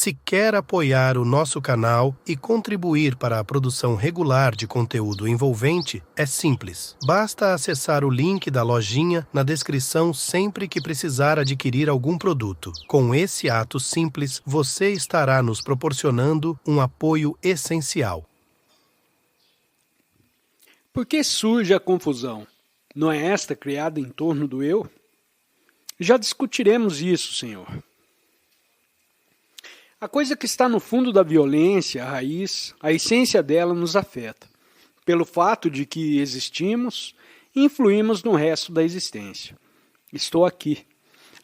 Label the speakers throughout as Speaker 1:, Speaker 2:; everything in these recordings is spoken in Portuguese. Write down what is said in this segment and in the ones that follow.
Speaker 1: Se quer apoiar o nosso canal e contribuir para a produção regular de conteúdo envolvente, é simples. Basta acessar o link da lojinha na descrição sempre que precisar adquirir algum produto. Com esse ato simples, você estará nos proporcionando um apoio essencial.
Speaker 2: Por que surge a confusão? Não é esta criada em torno do eu? Já discutiremos isso, Senhor. A coisa que está no fundo da violência, a raiz, a essência dela nos afeta, pelo fato de que existimos e influímos no resto da existência. Estou aqui.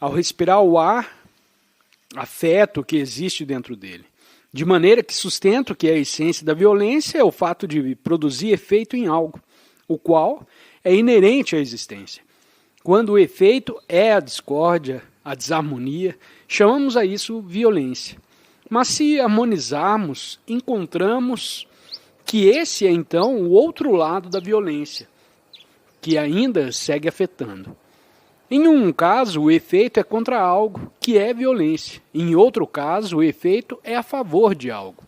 Speaker 2: Ao respirar o ar, afeto o que existe dentro dele. De maneira que sustento que a essência da violência é o fato de produzir efeito em algo, o qual é inerente à existência. Quando o efeito é a discórdia, a desarmonia, chamamos a isso violência. Mas se harmonizarmos, encontramos que esse é então o outro lado da violência, que ainda segue afetando. Em um caso, o efeito é contra algo, que é violência. Em outro caso, o efeito é a favor de algo.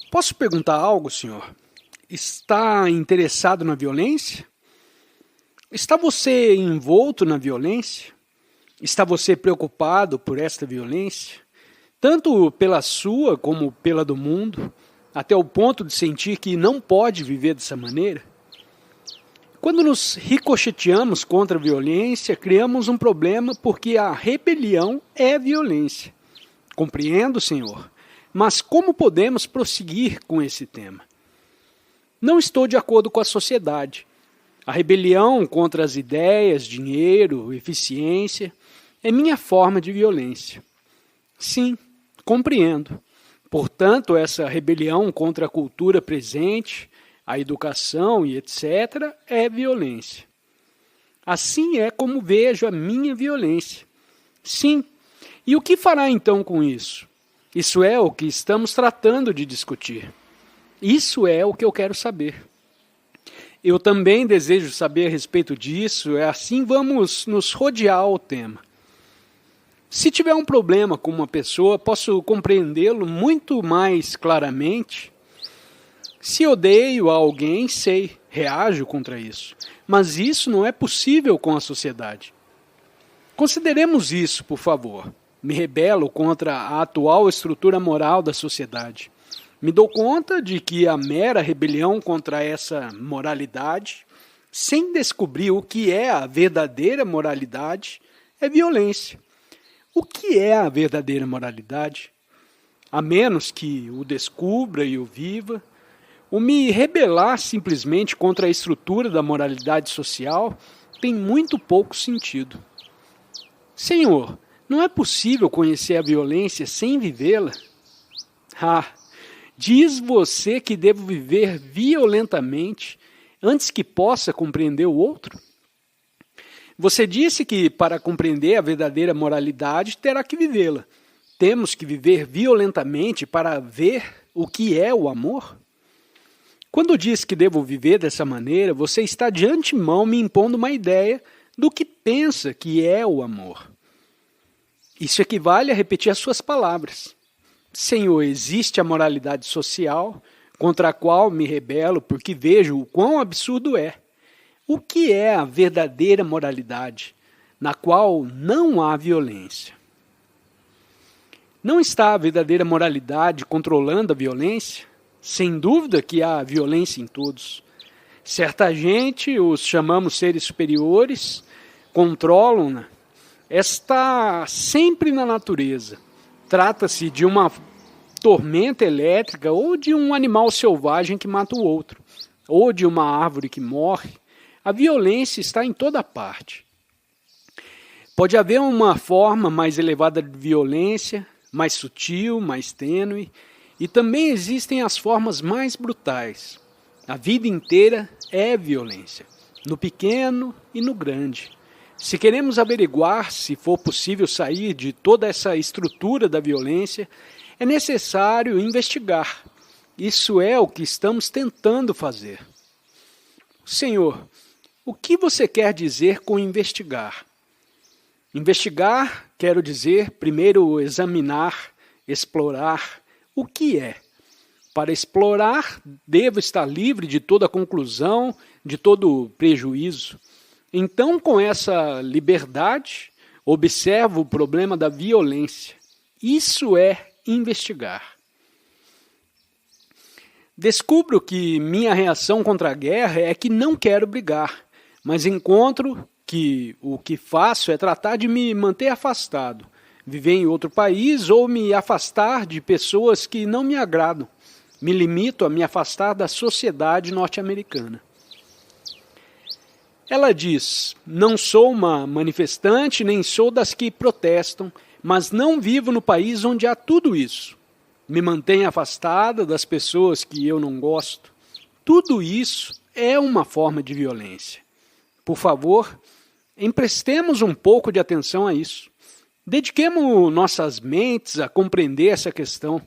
Speaker 2: Posso perguntar algo, senhor? Está interessado na violência? Está você envolto na violência? Está você preocupado por esta violência? Tanto pela sua como pela do mundo, até o ponto de sentir que não pode viver dessa maneira? Quando nos ricocheteamos contra a violência, criamos um problema porque a rebelião é violência. Compreendo, Senhor, mas como podemos prosseguir com esse tema? Não estou de acordo com a sociedade. A rebelião contra as ideias, dinheiro, eficiência, é minha forma de violência. Sim, compreendo. Portanto, essa rebelião contra a cultura presente, a educação e etc., é violência. Assim é como vejo a minha violência. Sim. E o que fará então com isso? Isso é o que estamos tratando de discutir. Isso é o que eu quero saber. Eu também desejo saber a respeito disso, assim vamos nos rodear ao tema. Se tiver um problema com uma pessoa, posso compreendê-lo muito mais claramente. Se odeio a alguém, sei, reajo contra isso. Mas isso não é possível com a sociedade. Consideremos isso, por favor. Me rebelo contra a atual estrutura moral da sociedade. Me dou conta de que a mera rebelião contra essa moralidade, sem descobrir o que é a verdadeira moralidade, é violência. O que é a verdadeira moralidade? A menos que o descubra e o viva, o me rebelar simplesmente contra a estrutura da moralidade social tem muito pouco sentido. Senhor, não é possível conhecer a violência sem vivê-la? Diz você que devo viver violentamente antes que possa compreender o outro? Você disse que para compreender a verdadeira moralidade terá que vivê-la. Temos que viver violentamente para ver o que é o amor? Quando diz que devo viver dessa maneira, você está de antemão me impondo uma ideia do que pensa que é o amor. Isso equivale a repetir as suas palavras. Senhor, existe a moralidade social, contra a qual me rebelo porque vejo o quão absurdo é. O que é a verdadeira moralidade, na qual não há violência? Não está a verdadeira moralidade controlando a violência? Sem dúvida que há violência em todos. Certa gente, os chamamos seres superiores, controlam-na. Está sempre na natureza. Trata-se de uma tormenta elétrica ou de um animal selvagem que mata o outro, ou de uma árvore que morre. A violência está em toda parte. Pode haver uma forma mais elevada de violência, mais sutil, mais tênue, e também existem as formas mais brutais. A vida inteira é violência, no pequeno e no grande. Se queremos averiguar se for possível sair de toda essa estrutura da violência, é necessário investigar. Isso é o que estamos tentando fazer. Senhor, o que você quer dizer com investigar? Investigar quero dizer, primeiro examinar, explorar o que é. Para explorar, devo estar livre de toda conclusão, de todo prejuízo. Então, com essa liberdade, observo o problema da violência. Isso é investigar. Descubro que minha reação contra a guerra é que não quero brigar, mas encontro que o que faço é tratar de me manter afastado, viver em outro país ou me afastar de pessoas que não me agradam. Me limito a me afastar da sociedade norte-americana. Ela diz, não sou uma manifestante, nem sou das que protestam, mas não vivo no país onde há tudo isso. Me mantenho afastada das pessoas que eu não gosto. Tudo isso é uma forma de violência. Por favor, emprestemos um pouco de atenção a isso. Dediquemos nossas mentes a compreender essa questão.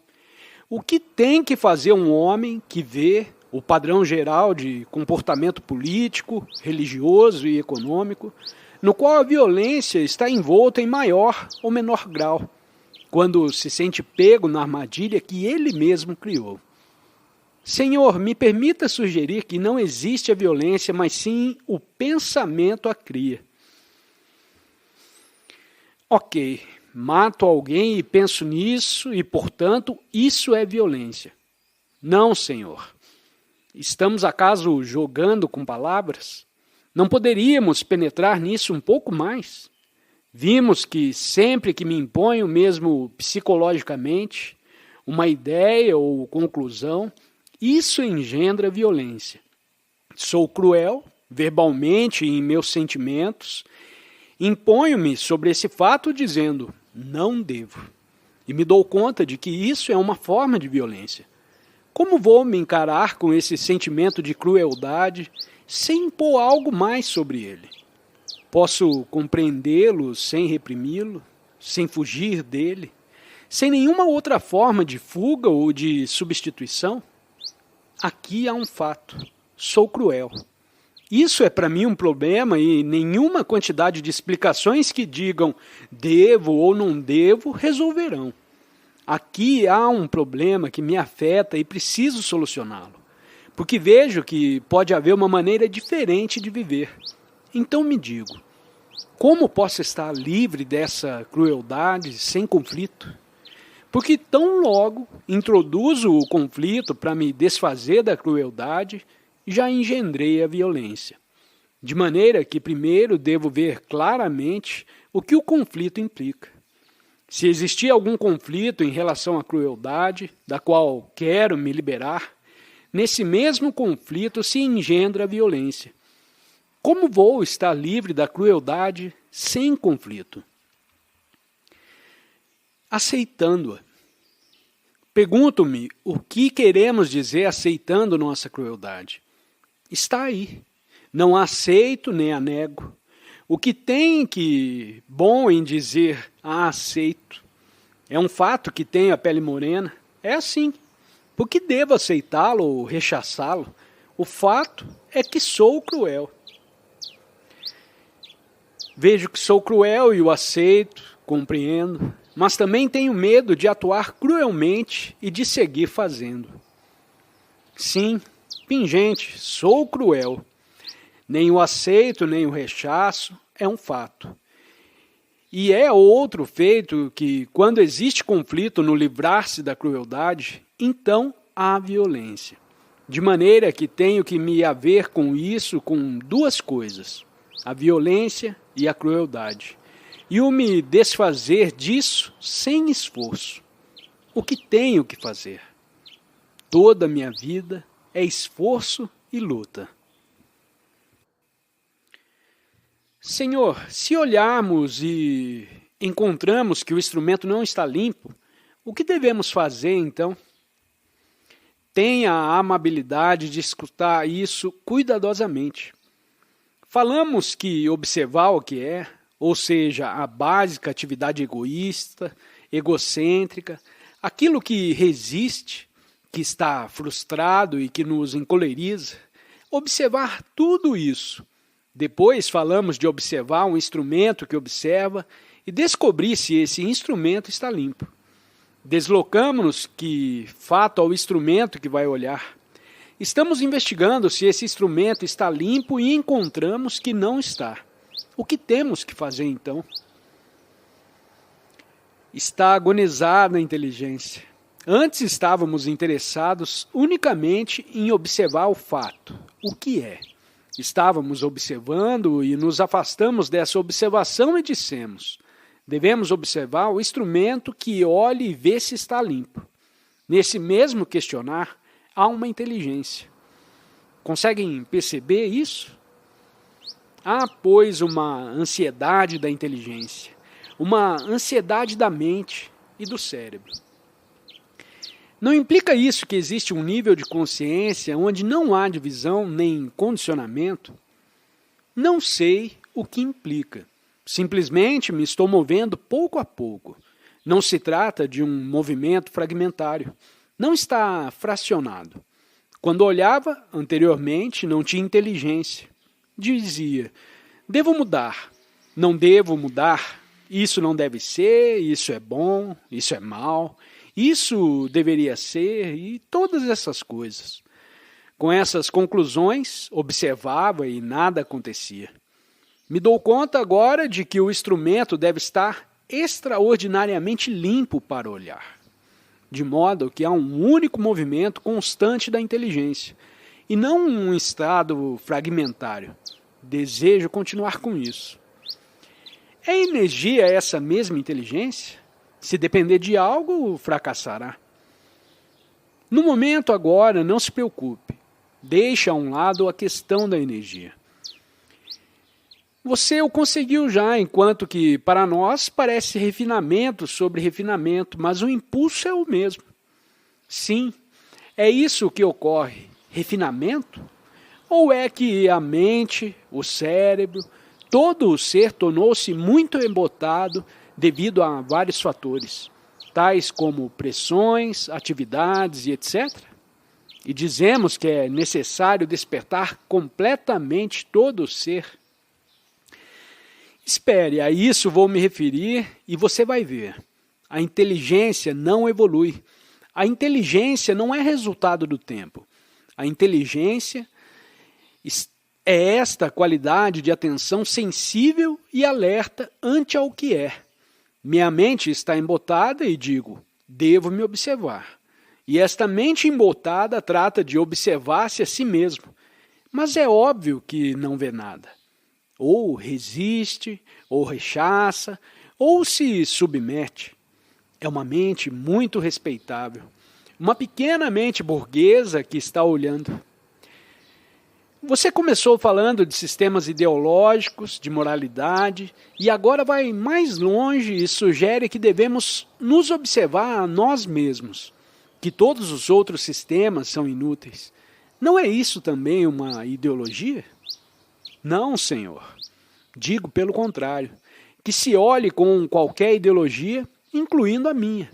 Speaker 2: O que tem que fazer um homem que vê o padrão geral de comportamento político, religioso e econômico, no qual a violência está envolta em maior ou menor grau, quando se sente pego na armadilha que ele mesmo criou? Senhor, me permita sugerir que não existe a violência, mas sim o pensamento a cria. Ok, mato alguém e penso nisso e, portanto, isso é violência. Não, Senhor. Estamos acaso jogando com palavras? Não poderíamos penetrar nisso um pouco mais? Vimos que sempre que me imponho, mesmo psicologicamente, uma ideia ou conclusão, isso engendra violência. Sou cruel, verbalmente e em meus sentimentos, imponho-me sobre esse fato dizendo, não devo. E me dou conta de que isso é uma forma de violência. Como vou me encarar com esse sentimento de crueldade sem impor algo mais sobre ele? Posso compreendê-lo sem reprimi-lo, sem fugir dele, sem nenhuma outra forma de fuga ou de substituição? Aqui há um fato. Sou cruel. Isso é para mim um problema e nenhuma quantidade de explicações que digam devo ou não devo resolverão. Aqui há um problema que me afeta e preciso solucioná-lo, porque vejo que pode haver uma maneira diferente de viver. Então me digo, como posso estar livre dessa crueldade sem conflito? Porque tão logo introduzo o conflito para me desfazer da crueldade, já engendrei a violência. De maneira que primeiro devo ver claramente o que o conflito implica. Se existir algum conflito em relação à crueldade, da qual quero me liberar, nesse mesmo conflito se engendra a violência. Como vou estar livre da crueldade sem conflito? Aceitando-a. Pergunto-me o que queremos dizer aceitando nossa crueldade. Está aí. Não a aceito nem a nego. O que tem que bom em dizer aceito? É um fato que tenho a pele morena? É assim. Por que devo aceitá-lo ou rechaçá-lo? O fato é que sou cruel. Vejo que sou cruel e o aceito, compreendo, mas também tenho medo de atuar cruelmente e de seguir fazendo. Sim, pingente, sou cruel. Nem o aceito, nem o rechaço, é um fato. E é outro feito que, quando existe conflito no livrar-se da crueldade, então há violência. De maneira que tenho que me haver com isso com duas coisas, a violência e a crueldade. E o me desfazer disso sem esforço. O que tenho que fazer? Toda a minha vida é esforço e luta. Senhor, se olharmos e encontramos que o instrumento não está limpo, o que devemos fazer então? Tenha a amabilidade de escutar isso cuidadosamente. Falamos que observar o que é, ou seja, a básica atividade egoísta, egocêntrica, aquilo que resiste, que está frustrado e que nos encoleriza, observar tudo isso. Depois falamos de observar um instrumento que observa e descobrir se esse instrumento está limpo. Deslocamos-nos que fato ao instrumento que vai olhar. Estamos investigando se esse instrumento está limpo e encontramos que não está. O que temos que fazer então? Está agonizada a inteligência. Antes estávamos interessados unicamente em observar o fato, o que é. Estávamos observando e nos afastamos dessa observação e dissemos: devemos observar o instrumento que olhe e vê se está limpo. Nesse mesmo questionar, há uma inteligência. Conseguem perceber isso? Há, pois, uma ansiedade da inteligência, uma ansiedade da mente e do cérebro. Não implica isso que existe um nível de consciência onde não há divisão nem condicionamento? Não sei o que implica. Simplesmente me estou movendo pouco a pouco. Não se trata de um movimento fragmentário. Não está fracionado. Quando olhava anteriormente, não tinha inteligência. Dizia: devo mudar, não devo mudar, isso não deve ser, isso é bom, isso é mal, isso deveria ser e todas essas coisas. Com essas conclusões, observava e nada acontecia. Me dou conta agora de que o instrumento deve estar extraordinariamente limpo para olhar, de modo que há um único movimento constante da inteligência, e não um estado fragmentário. Desejo continuar com isso. É energia essa mesma inteligência? Se depender de algo, fracassará. No momento agora, não se preocupe. Deixe a um lado a questão da energia. Você o conseguiu já, enquanto que para nós parece refinamento sobre refinamento, mas o impulso é o mesmo. Sim, é isso que ocorre. Refinamento? Ou é que a mente, o cérebro, todo o ser tornou-se muito embotado devido a vários fatores, tais como pressões, atividades e etc.? E dizemos que é necessário despertar completamente todo o ser. Espere, a isso vou me referir e você vai ver. A inteligência não evolui. A inteligência não é resultado do tempo. A inteligência é esta qualidade de atenção sensível e alerta ante ao que é. Minha mente está embotada e digo: devo me observar. E esta mente embotada trata de observar-se a si mesmo. Mas é óbvio que não vê nada. Ou resiste, ou rechaça, ou se submete. É uma mente muito respeitável. Uma pequena mente burguesa que está olhando. Você começou falando de sistemas ideológicos, de moralidade, e agora vai mais longe e sugere que devemos nos observar a nós mesmos, que todos os outros sistemas são inúteis. Não é isso também uma ideologia? Não, senhor. Digo pelo contrário, que se olhe com qualquer ideologia, incluindo a minha.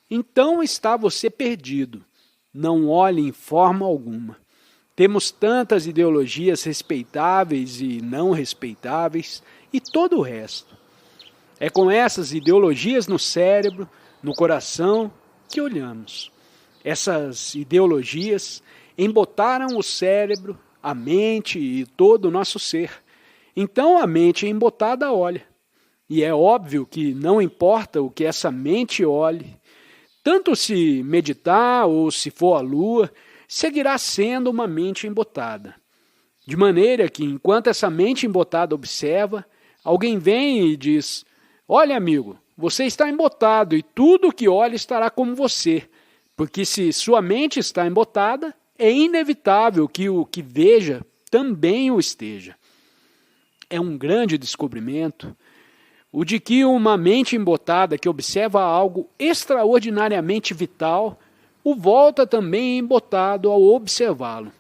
Speaker 2: Então está você perdido. Não olhe em forma alguma. Temos tantas ideologias respeitáveis e não respeitáveis e todo o resto. É com essas ideologias no cérebro, no coração, que olhamos. Essas ideologias embotaram o cérebro, a mente e todo o nosso ser. Então a mente embotada olha. E é óbvio que não importa o que essa mente olhe, tanto se meditar ou se for a lua, seguirá sendo uma mente embotada. De maneira que, enquanto essa mente embotada observa, alguém vem e diz: olha, amigo, você está embotado e tudo que olha estará como você, porque se sua mente está embotada, é inevitável que o que veja também o esteja. É um grande descobrimento o de que uma mente embotada que observa algo extraordinariamente vital o volta também embotado ao observá-lo.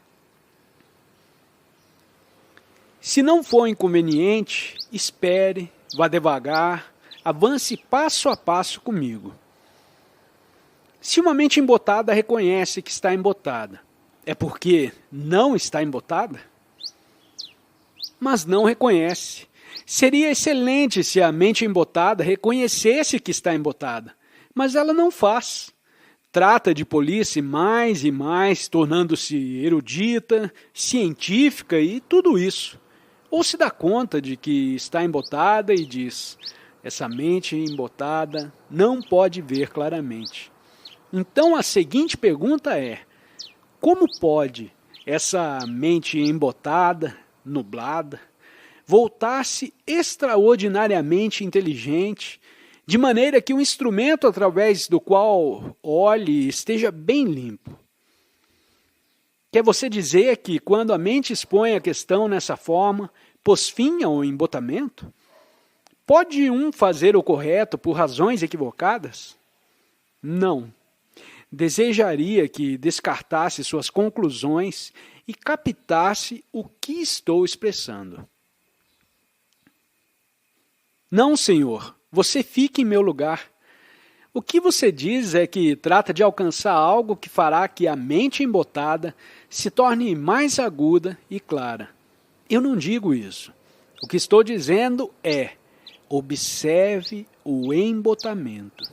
Speaker 2: Se não for inconveniente, espere, vá devagar, avance passo a passo comigo. Se uma mente embotada reconhece que está embotada, é porque não está embotada? Mas não reconhece. Seria excelente se a mente embotada reconhecesse que está embotada, mas ela não faz. Trata de polir-se mais e mais, tornando-se erudita, científica e tudo isso. Ou se dá conta de que está embotada e diz: essa mente embotada não pode ver claramente. Então a seguinte pergunta é: como pode essa mente embotada, nublada, voltar-se extraordinariamente inteligente, de maneira que o instrumento através do qual olhe esteja bem limpo? Quer você dizer que quando a mente expõe a questão nessa forma, pôs fim ao embotamento? Pode um fazer o correto por razões equivocadas? Não. Desejaria que descartasse suas conclusões e captasse o que estou expressando. Não, senhor, você fique em meu lugar. O que você diz é que trata de alcançar algo que fará que a mente embotada se torne mais aguda e clara. Eu não digo isso. O que estou dizendo é: observe o embotamento.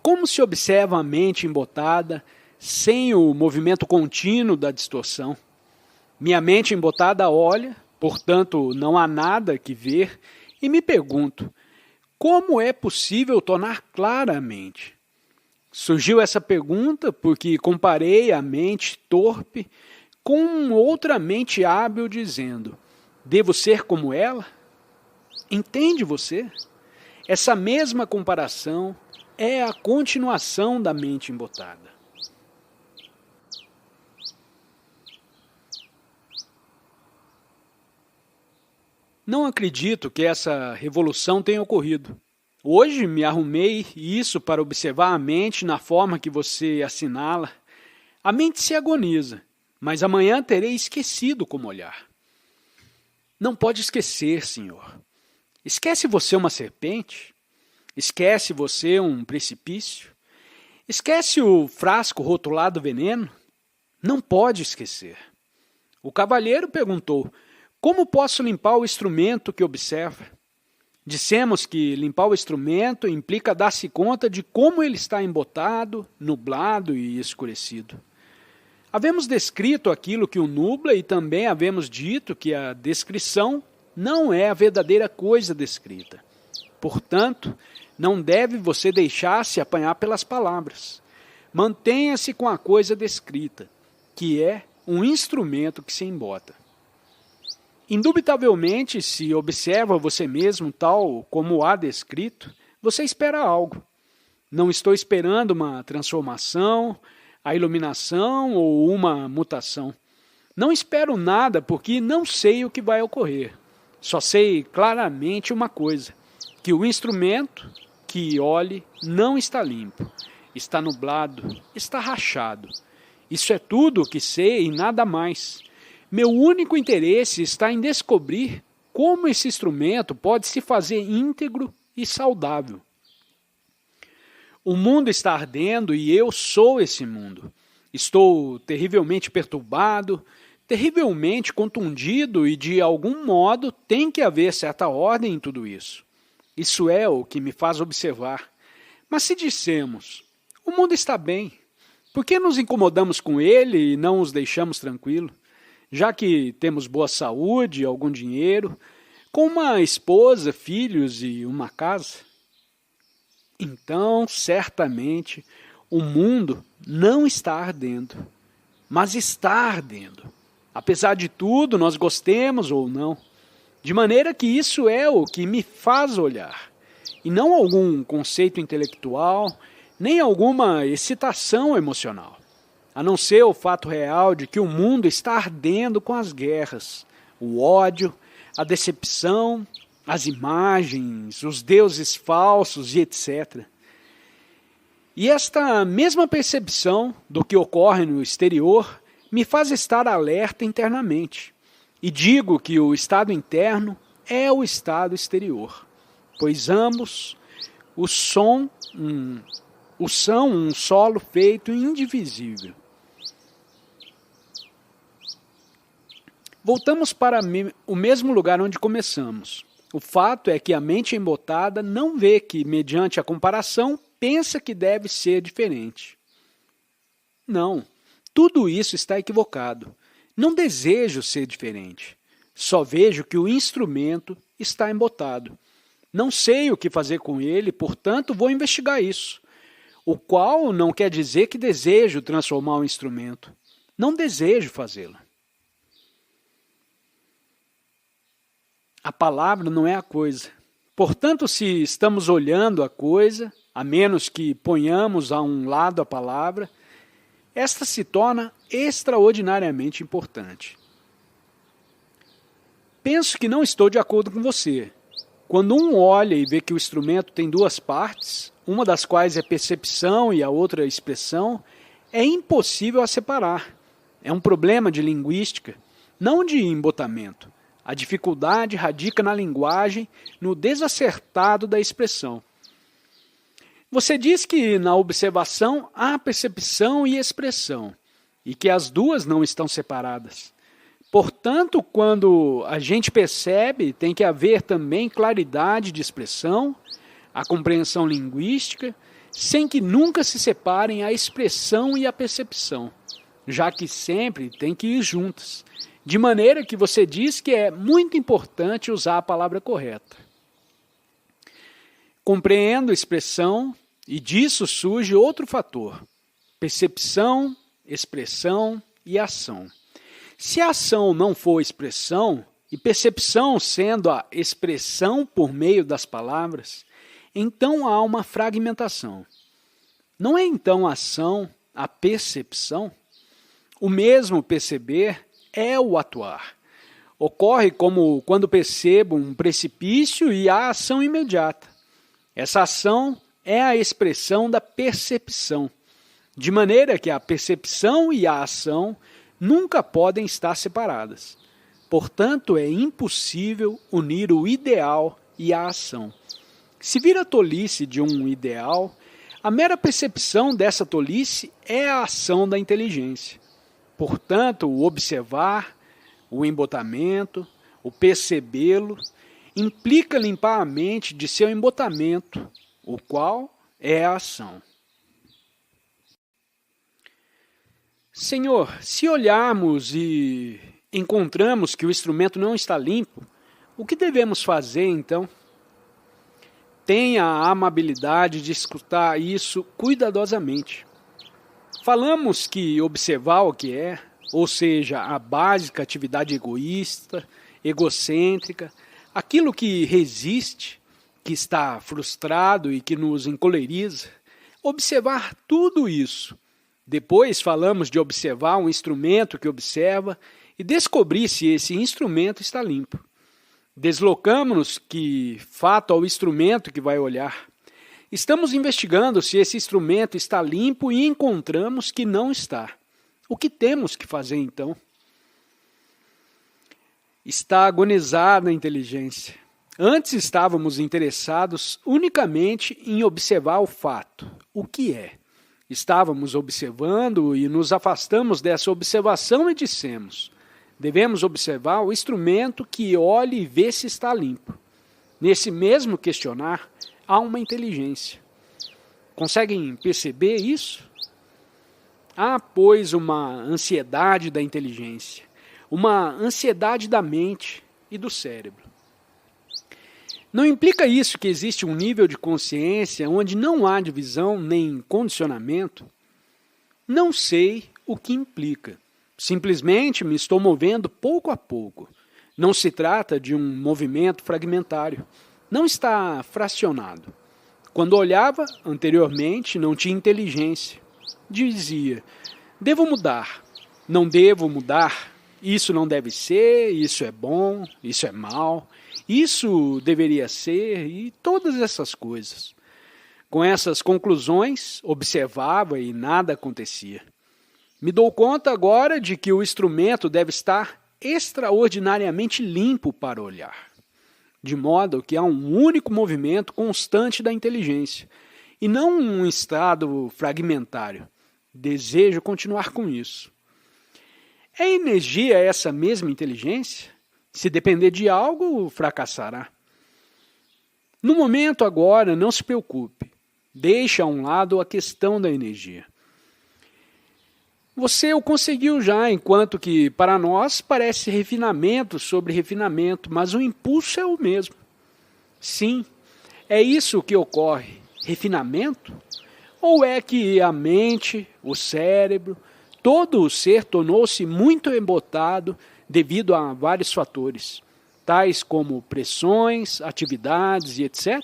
Speaker 2: Como se observa a mente embotada sem o movimento contínuo da distorção? Minha mente embotada olha, portanto não há nada que ver, e me pergunto: como é possível tornar clara a mente? Surgiu essa pergunta porque comparei a mente torpe com outra mente hábil dizendo: devo ser como ela? Entende você? Essa mesma comparação é a continuação da mente embotada. Não acredito que essa revolução tenha ocorrido. Hoje me arrumei isso para observar a mente na forma que você assinala. A mente se agoniza, mas amanhã terei esquecido como olhar. Não pode esquecer, senhor. Esquece você uma serpente? Esquece você um precipício? Esquece o frasco rotulado veneno? Não pode esquecer. O cavalheiro perguntou: como posso limpar o instrumento que observa? Dissemos que limpar o instrumento implica dar-se conta de como ele está embotado, nublado e escurecido. Havemos descrito aquilo que o nubla e também havemos dito que a descrição não é a verdadeira coisa descrita. Portanto, não deve você deixar-se apanhar pelas palavras. Mantenha-se com a coisa descrita, que é um instrumento que se embota. Indubitavelmente, se observa você mesmo tal como há descrito, você espera algo. Não estou esperando uma transformação, a iluminação ou uma mutação. Não espero nada porque não sei o que vai ocorrer. Só sei claramente uma coisa: que o instrumento que olhe não está limpo, está nublado, está rachado. Isso é tudo o que sei e nada mais. Meu único interesse está em descobrir como esse instrumento pode se fazer íntegro e saudável. O mundo está ardendo e eu sou esse mundo. Estou terrivelmente perturbado, terrivelmente contundido e, de algum modo, tem que haver certa ordem em tudo isso. Isso é o que me faz observar. Mas se dissemos: o mundo está bem, por que nos incomodamos com ele e não os deixamos tranquilos? Já que temos boa saúde, algum dinheiro, com uma esposa, filhos e uma casa? Então, certamente, o mundo não está ardendo, mas está ardendo. Apesar de tudo, nós gostemos ou não. De maneira que isso é o que me faz olhar, e não algum conceito intelectual, nem alguma excitação emocional. A não ser o fato real de que o mundo está ardendo com as guerras, o ódio, a decepção, as imagens, os deuses falsos e etc. E esta mesma percepção do que ocorre no exterior me faz estar alerta internamente. E digo que o estado interno é o estado exterior, pois ambos são um solo feito indivisível. Voltamos para o mesmo lugar onde começamos. O fato é que a mente embotada não vê que, mediante a comparação, pensa que deve ser diferente. Não, tudo isso está equivocado. Não desejo ser diferente. Só vejo que o instrumento está embotado. Não sei o que fazer com ele, portanto vou investigar isso. O qual não quer dizer que desejo transformar o instrumento. Não desejo fazê-lo. A palavra não é a coisa. Portanto, se estamos olhando a coisa, a menos que ponhamos a um lado a palavra, esta se torna extraordinariamente importante. Penso que não estou de acordo com você. Quando um olha e vê que o instrumento tem duas partes, uma das quais é percepção e a outra expressão, é impossível a separar. É um problema de linguística, não de embotamento. A dificuldade radica na linguagem, no desacertado da expressão. Você diz que na observação há percepção e expressão, e que as duas não estão separadas. Portanto, quando a gente percebe, tem que haver também claridade de expressão, a compreensão linguística, sem que nunca se separem a expressão e a percepção, já que sempre tem que ir juntas. De maneira que você diz que é muito importante usar a palavra correta. Compreendo a expressão e disso surge outro fator: percepção, expressão e ação. Se a ação não for expressão, e percepção sendo a expressão por meio das palavras, então há uma fragmentação. Não é então a ação a percepção? O mesmo perceber é o atuar. Ocorre como quando percebo um precipício e há ação imediata. Essa ação é a expressão da percepção, de maneira que a percepção e a ação nunca podem estar separadas. Portanto, é impossível unir o ideal e a ação. Se vir a tolice de um ideal, a mera percepção dessa tolice é a ação da inteligência. Portanto, o observar, o embotamento, o percebê-lo, implica limpar a mente de seu embotamento, o qual é a ação. Senhor, se olharmos e encontramos que o instrumento não está limpo, o que devemos fazer então? Tenha a amabilidade de escutar isso cuidadosamente. Falamos que observar o que é, ou seja, a básica atividade egoísta, egocêntrica, aquilo que resiste, que está frustrado e que nos encoleriza, observar tudo isso. Depois falamos de observar um instrumento que observa e descobrir se esse instrumento está limpo. Deslocamos-nos que fato ao instrumento que vai olhar. Estamos investigando se esse instrumento está limpo e encontramos que não está. O que temos que fazer então? Está agonizada a inteligência. Antes estávamos interessados unicamente em observar o fato, o que é. Estávamos observando e nos afastamos dessa observação e dissemos: devemos observar o instrumento que olha e vê se está limpo. Nesse mesmo questionar, há uma inteligência. Conseguem perceber isso? Há, pois, uma ansiedade da inteligência, uma ansiedade da mente e do cérebro. Não implica isso que existe um nível de consciência onde não há divisão nem condicionamento? Não sei o que implica. Simplesmente me estou movendo pouco a pouco. Não se trata de um movimento fragmentário. Não está fracionado. Quando olhava anteriormente, não tinha inteligência. Dizia: devo mudar, não devo mudar, isso não deve ser, isso é bom, isso é mal, isso deveria ser e todas essas coisas. Com essas conclusões, observava e nada acontecia. Me dou conta agora de que o instrumento deve estar extraordinariamente limpo para olhar, de modo que há um único movimento constante da inteligência, e não um estado fragmentário. Desejo continuar com isso. É energia essa mesma inteligência? Se depender de algo, fracassará. No momento agora, não se preocupe. Deixe a um lado a questão da energia. Você o conseguiu já, enquanto que para nós parece refinamento sobre refinamento, mas o impulso é o mesmo. Sim, é isso que ocorre. Refinamento? Ou é que a mente, o cérebro, todo o ser tornou-se muito embotado devido a vários fatores, tais como pressões, atividades e etc.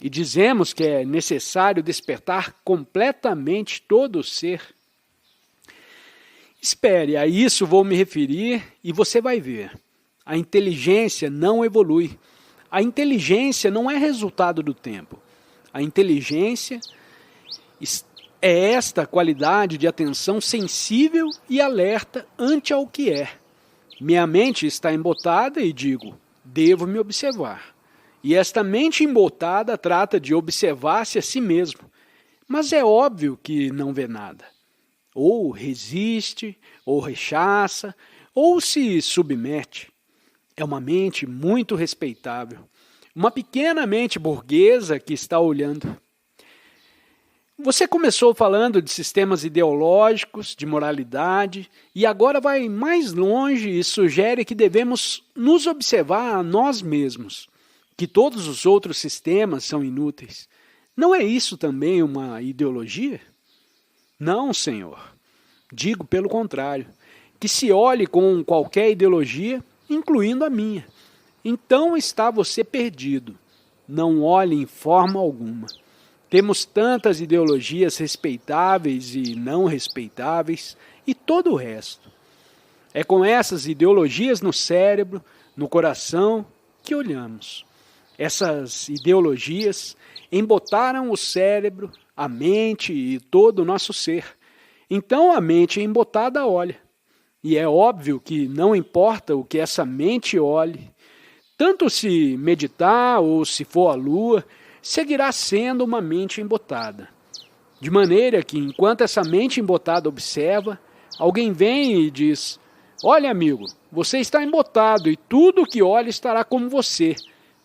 Speaker 2: E dizemos que é necessário despertar completamente todo o ser. Espere, a isso vou me referir e você vai ver. A inteligência não evolui. A inteligência não é resultado do tempo. A inteligência é esta qualidade de atenção sensível e alerta ante ao que é. Minha mente está embotada e digo, devo me observar. E esta mente embotada trata de observar-se a si mesmo, mas é óbvio que não vê nada. Ou resiste, ou rechaça, ou se submete. É uma mente muito respeitável. Uma pequena mente burguesa que está olhando. Você começou falando de sistemas ideológicos, de moralidade, e agora vai mais longe e sugere que devemos nos observar a nós mesmos, que todos os outros sistemas são inúteis. Não é isso também uma ideologia? Não, senhor. Digo pelo contrário, que se olhe com qualquer ideologia, incluindo a minha. Então está você perdido. Não olhe em forma alguma. Temos tantas ideologias respeitáveis e não respeitáveis e todo o resto. É com essas ideologias no cérebro, no coração, que olhamos. Essas ideologias embotaram o cérebro, a mente e todo o nosso ser. Então a mente embotada olha. E é óbvio que não importa o que essa mente olhe, tanto se meditar ou se for a lua, seguirá sendo uma mente embotada. De maneira que, enquanto essa mente embotada observa, alguém vem e diz, olha amigo, você está embotado e tudo o que olha estará como você,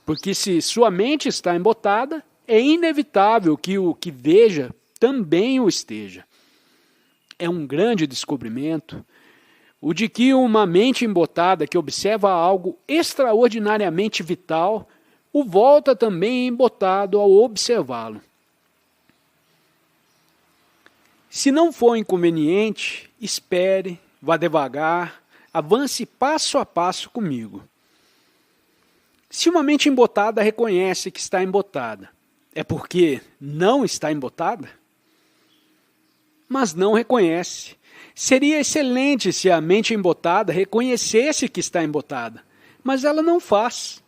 Speaker 2: porque se sua mente está embotada, é inevitável que o que veja também o esteja. É um grande descobrimento, o de que uma mente embotada que observa algo extraordinariamente vital, o volta também embotado ao observá-lo. Se não for inconveniente, espere, vá devagar, avance passo a passo comigo. Se uma mente embotada reconhece que está embotada, é porque não está embotada? Mas não reconhece. Seria excelente se a mente embotada reconhecesse que está embotada, mas ela não faz.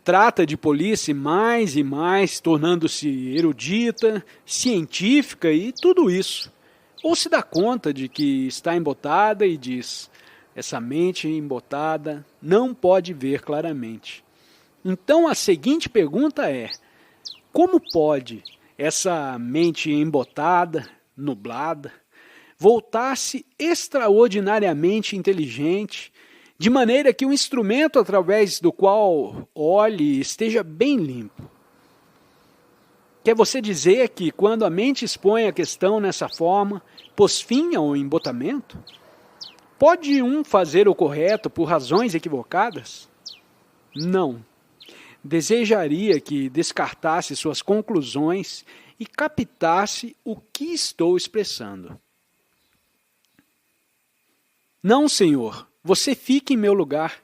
Speaker 2: Trata de polir-se mais e mais, tornando-se erudita, científica e tudo isso. Ou se dá conta de que está embotada e diz, essa mente embotada não pode ver claramente. Então a seguinte pergunta é, como pode essa mente embotada, nublada, voltar-se extraordinariamente inteligente, de maneira que o instrumento através do qual olhe esteja bem limpo? Quer você dizer que quando a mente expõe a questão nessa forma, pôs fim ao embotamento? Pode um fazer o correto por razões equivocadas? Não. Desejaria que descartasse suas conclusões e captasse o que estou expressando. Não, senhor, você fique em meu lugar.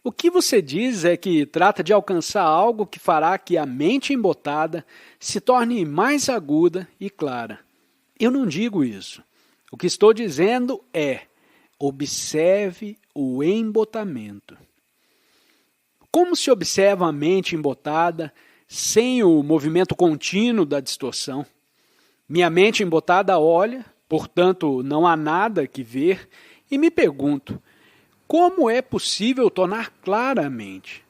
Speaker 2: O que você diz é que trata de alcançar algo que fará que a mente embotada se torne mais aguda e clara. Eu não digo isso. O que estou dizendo é, observe o embotamento. Como se observa a mente embotada sem o movimento contínuo da distorção? Minha mente embotada olha, portanto não há nada que ver, e me pergunto, como é possível tornar clara a mente?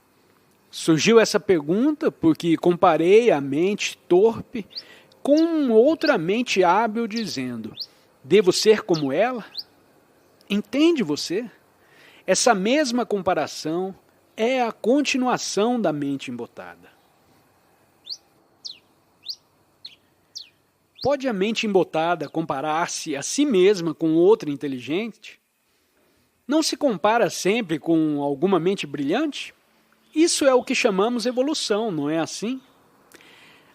Speaker 2: Surgiu essa pergunta porque comparei a mente torpe com outra mente hábil dizendo, devo ser como ela? Entende você? Essa mesma comparação é a continuação da mente embotada. Pode a mente embotada comparar-se a si mesma com outra inteligente? Não se compara sempre com alguma mente brilhante? Isso é o que chamamos evolução, não é assim?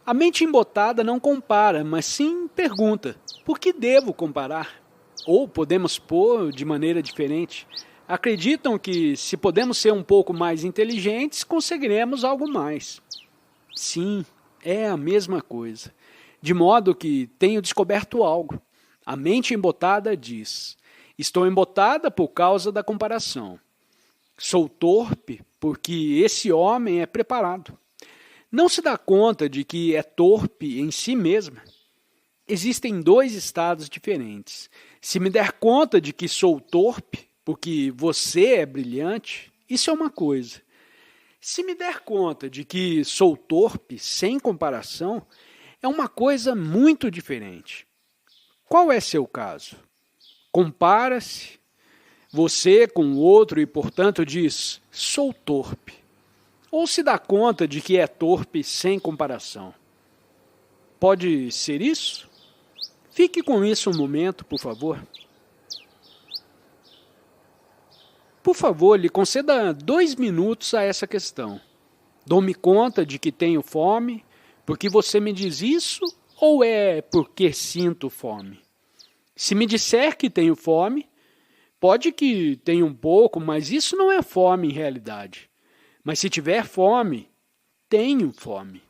Speaker 2: A mente embotada não compara, mas sim pergunta: por que devo comparar? Ou podemos pôr de maneira diferente: acreditam que se podemos ser um pouco mais inteligentes, conseguiremos algo mais. Sim, é a mesma coisa. De modo que tenho descoberto algo. A mente embotada diz: estou embotada por causa da comparação. Sou torpe porque esse homem é preparado. Não se dá conta de que é torpe em si mesma. Existem dois estados diferentes. Se me der conta de que sou torpe porque você é brilhante, isso é uma coisa. Se me der conta de que sou torpe sem comparação, é uma coisa muito diferente. Qual é seu caso? Compara-se você com o outro e, portanto, diz: sou torpe. Ou se dá conta de que é torpe sem comparação? Pode ser isso? Fique com isso um momento, por favor. Por favor, lhe conceda 2 minutos a essa questão. Dou-me conta de que tenho fome porque você me diz isso ou é porque sinto fome? Se me disser que tenho fome, pode que tenha um pouco, mas isso não é fome em realidade. Mas se tiver fome, tenho fome.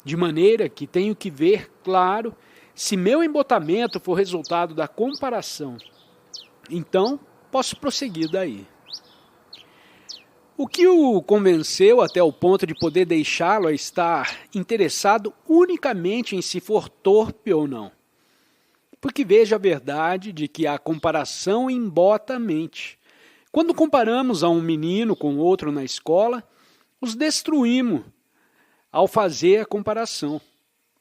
Speaker 2: De maneira que tenho que ver, claro, se meu embotamento for resultado da comparação. Então, posso prosseguir daí. O que o convenceu até o ponto de poder deixá-lo a estar interessado unicamente em se for torpe ou não? Porque veja a verdade de que a comparação embota a mente. Quando comparamos a um menino com outro na escola, os destruímos ao fazer a comparação.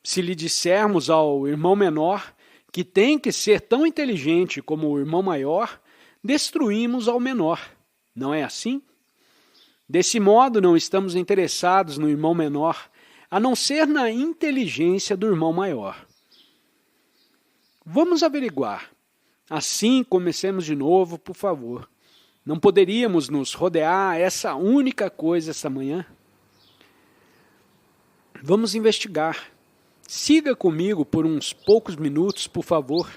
Speaker 2: Se lhe dissermos ao irmão menor que tem que ser tão inteligente como o irmão maior, destruímos ao menor. Não é assim? Desse modo, não estamos interessados no irmão menor, a não ser na inteligência do irmão maior. Vamos averiguar. Assim, comecemos de novo, por favor. Não poderíamos nos rodear essa única coisa esta manhã? Vamos investigar. Siga comigo por uns poucos minutos, por favor,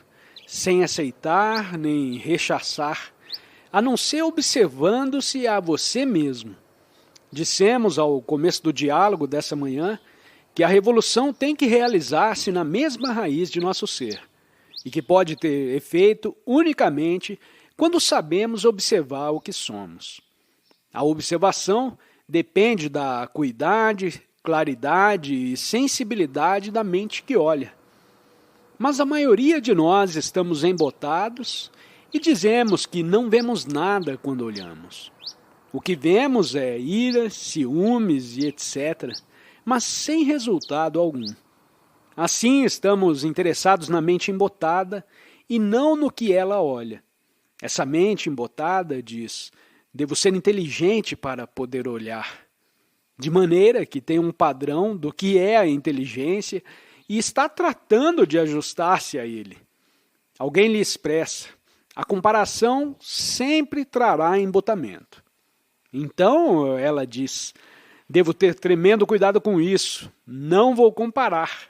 Speaker 2: sem aceitar nem rechaçar, a não ser observando-se a você mesmo. Dissemos ao começo do diálogo dessa manhã que a revolução tem que realizar-se na mesma raiz de nosso ser e que pode ter efeito unicamente quando sabemos observar o que somos. A observação depende da acuidade, claridade e sensibilidade da mente que olha. Mas a maioria de nós estamos embotados e dizemos que não vemos nada quando olhamos. O que vemos é ira, ciúmes e etc., mas sem resultado algum. Assim estamos interessados na mente embotada e não no que ela olha. Essa mente embotada diz: devo ser inteligente para poder olhar. De maneira que tem um padrão do que é a inteligência e está tratando de ajustar-se a ele. Alguém lhe expressa: a comparação sempre trará embotamento. Então ela diz: devo ter tremendo cuidado com isso, não vou comparar.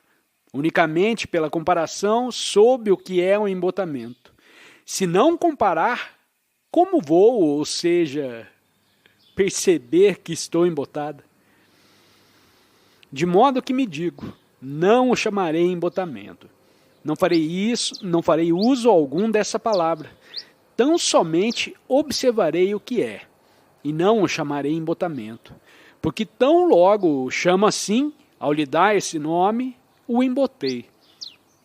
Speaker 2: Unicamente pela comparação soube o que é um embotamento. Se não comparar, como vou, ou seja, perceber que estou embotada? De modo que me digo, não o chamarei embotamento. Não farei uso algum dessa palavra. Tão somente observarei o que é, e não o chamarei embotamento. Porque tão logo o chamo assim, ao lhe dar esse nome, o embotei.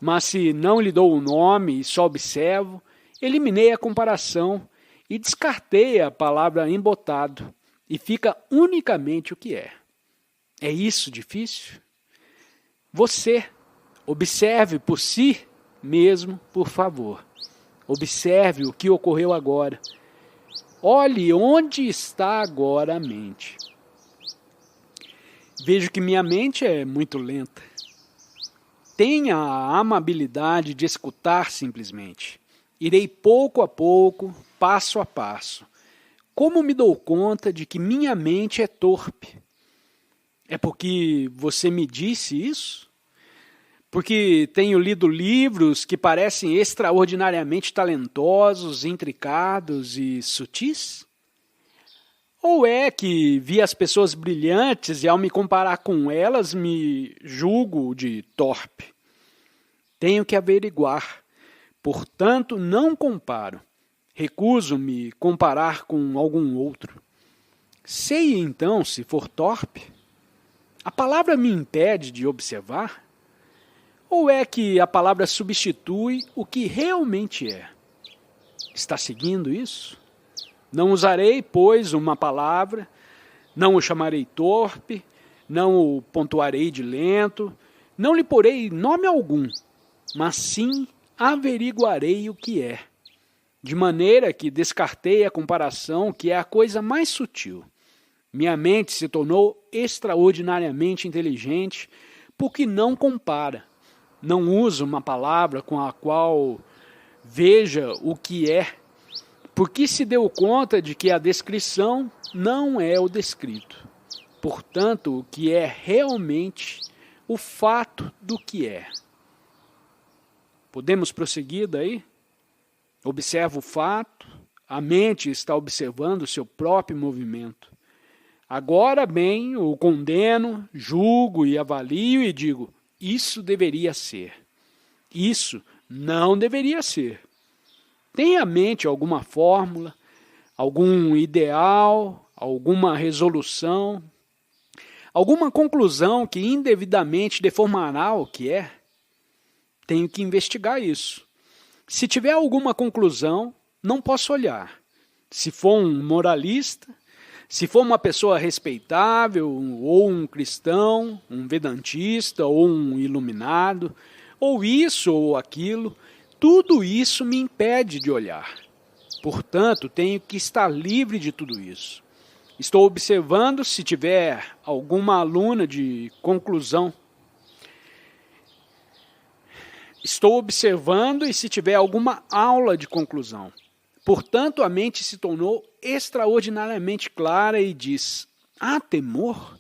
Speaker 2: Mas se não lhe dou o nome e só observo, eliminei a comparação e descartei a palavra embotado, e fica unicamente o que é. É isso difícil? Você, observe por si mesmo, por favor. Observe o que ocorreu agora. Olhe onde está agora a mente. Vejo que minha mente é muito lenta. Tenha a amabilidade de escutar simplesmente. Irei pouco a pouco, passo a passo. Como me dou conta de que minha mente é torpe? É porque você me disse isso? Porque tenho lido livros que parecem extraordinariamente talentosos, intricados e sutis? Ou é que vi as pessoas brilhantes e ao me comparar com elas me julgo de torpe? Tenho que averiguar, portanto não comparo. Recuso-me comparar com algum outro. Sei então se for torpe? A palavra me impede de observar? Ou é que a palavra substitui o que realmente é? Está seguindo isso? Não usarei, pois, uma palavra, não o chamarei torpe, não o pontuarei de lento, não lhe porei nome algum, mas sim averiguarei o que é, de maneira que descartei a comparação, que é a coisa mais sutil. Minha mente se tornou extraordinariamente inteligente porque não compara, não usa uma palavra com a qual veja o que é, porque se deu conta de que a descrição não é o descrito. Portanto, o que é realmente o fato do que é. Podemos prosseguir daí? Observa o fato, a mente está observando o seu próprio movimento. Agora bem, o condeno, julgo e avalio e digo, isso deveria ser. Isso não deveria ser. Tem à mente alguma fórmula, algum ideal, alguma resolução, alguma conclusão que indevidamente deformará o que é? Tenho que investigar isso. Se tiver alguma conclusão, não posso olhar. Se for um moralista, se for uma pessoa respeitável, ou um cristão, um vedantista, ou um iluminado, ou isso ou aquilo, tudo isso me impede de olhar. Portanto, tenho que estar livre de tudo isso. Estou observando se tiver alguma aluna de conclusão. Estou observando e se tiver alguma aula de conclusão. Portanto, a mente se tornou extraordinariamente clara e diz, há temor?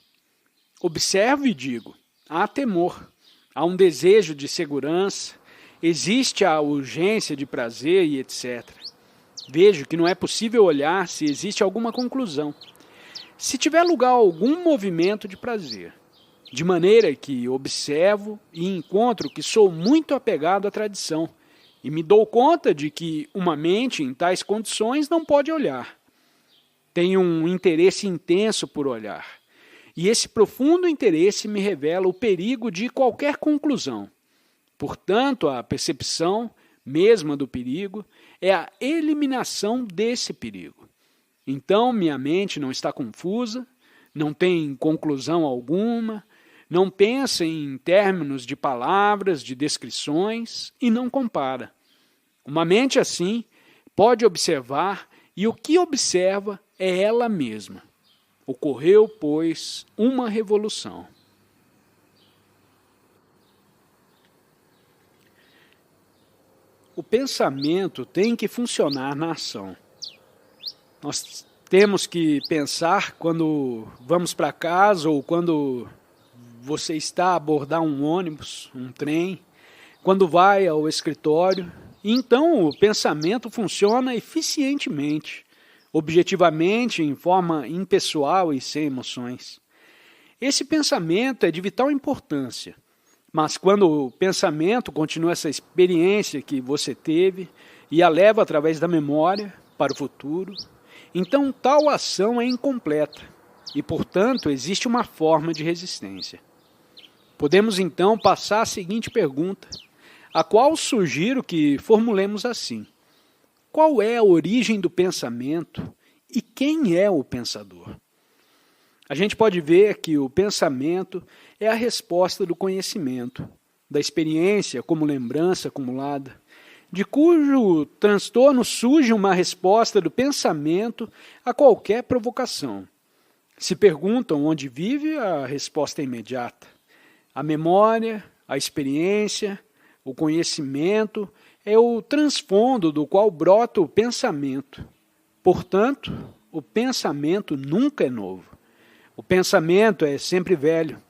Speaker 2: Observo e digo, há temor. Há um desejo de segurança, existe a urgência de prazer e etc. Vejo que não é possível olhar se existe alguma conclusão. Se tiver lugar algum movimento de prazer, de maneira que observo e encontro que sou muito apegado à tradição, e me dou conta de que uma mente em tais condições não pode olhar. Tenho um interesse intenso por olhar, e esse profundo interesse me revela o perigo de qualquer conclusão. Portanto, a percepção mesma do perigo é a eliminação desse perigo. Então, minha mente não está confusa, não tem conclusão alguma, não pensa em términos de palavras, de descrições e não compara. Uma mente assim pode observar e o que observa é ela mesma. Ocorreu, pois, uma revolução. O pensamento tem que funcionar na ação. Nós temos que pensar quando vamos para casa ou quando você está a abordar um ônibus, um trem, quando vai ao escritório. Então o pensamento funciona eficientemente, objetivamente, em forma impessoal e sem emoções. Esse pensamento é de vital importância, mas quando o pensamento continua essa experiência que você teve e a leva através da memória para o futuro, então tal ação é incompleta e, portanto, existe uma forma de resistência. Podemos então passar à seguinte pergunta, a qual sugiro que formulemos assim. Qual é a origem do pensamento e quem é o pensador? A gente pode ver que o pensamento é a resposta do conhecimento, da experiência como lembrança acumulada, de cujo transtorno surge uma resposta do pensamento a qualquer provocação. Se perguntam onde vive, a resposta é imediata. A memória, a experiência, o conhecimento é o transfundo do qual brota o pensamento. Portanto, o pensamento nunca é novo. O pensamento é sempre velho.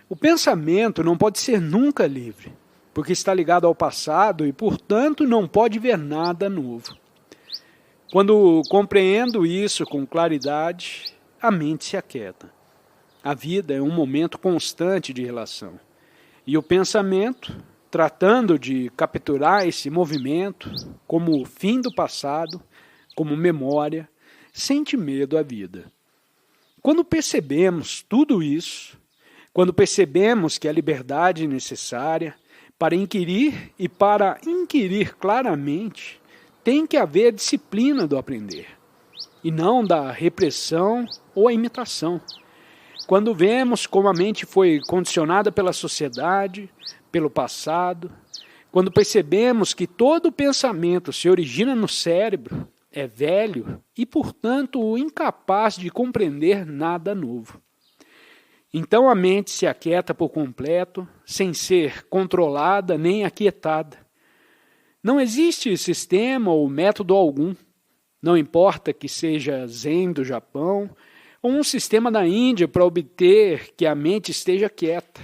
Speaker 2: O pensamento não pode ser nunca livre, porque está ligado ao passado e, portanto, não pode ver nada novo. Quando compreendo isso com claridade, a mente se aquieta. A vida é um momento constante de relação. E o pensamento, tratando de capturar esse movimento como o fim do passado, como memória, sente medo à vida. Quando percebemos tudo isso, quando percebemos que a liberdade é necessária para inquirir e para inquirir claramente, tem que haver disciplina do aprender, e não da repressão ou a imitação. Quando vemos como a mente foi condicionada pela sociedade, pelo passado, quando percebemos que todo pensamento se origina no cérebro, é velho e, portanto, incapaz de compreender nada novo. Então a mente se aquieta por completo, sem ser controlada nem aquietada. Não existe sistema ou método algum, não importa que seja Zen do Japão ou um sistema da Índia para obter que a mente esteja quieta.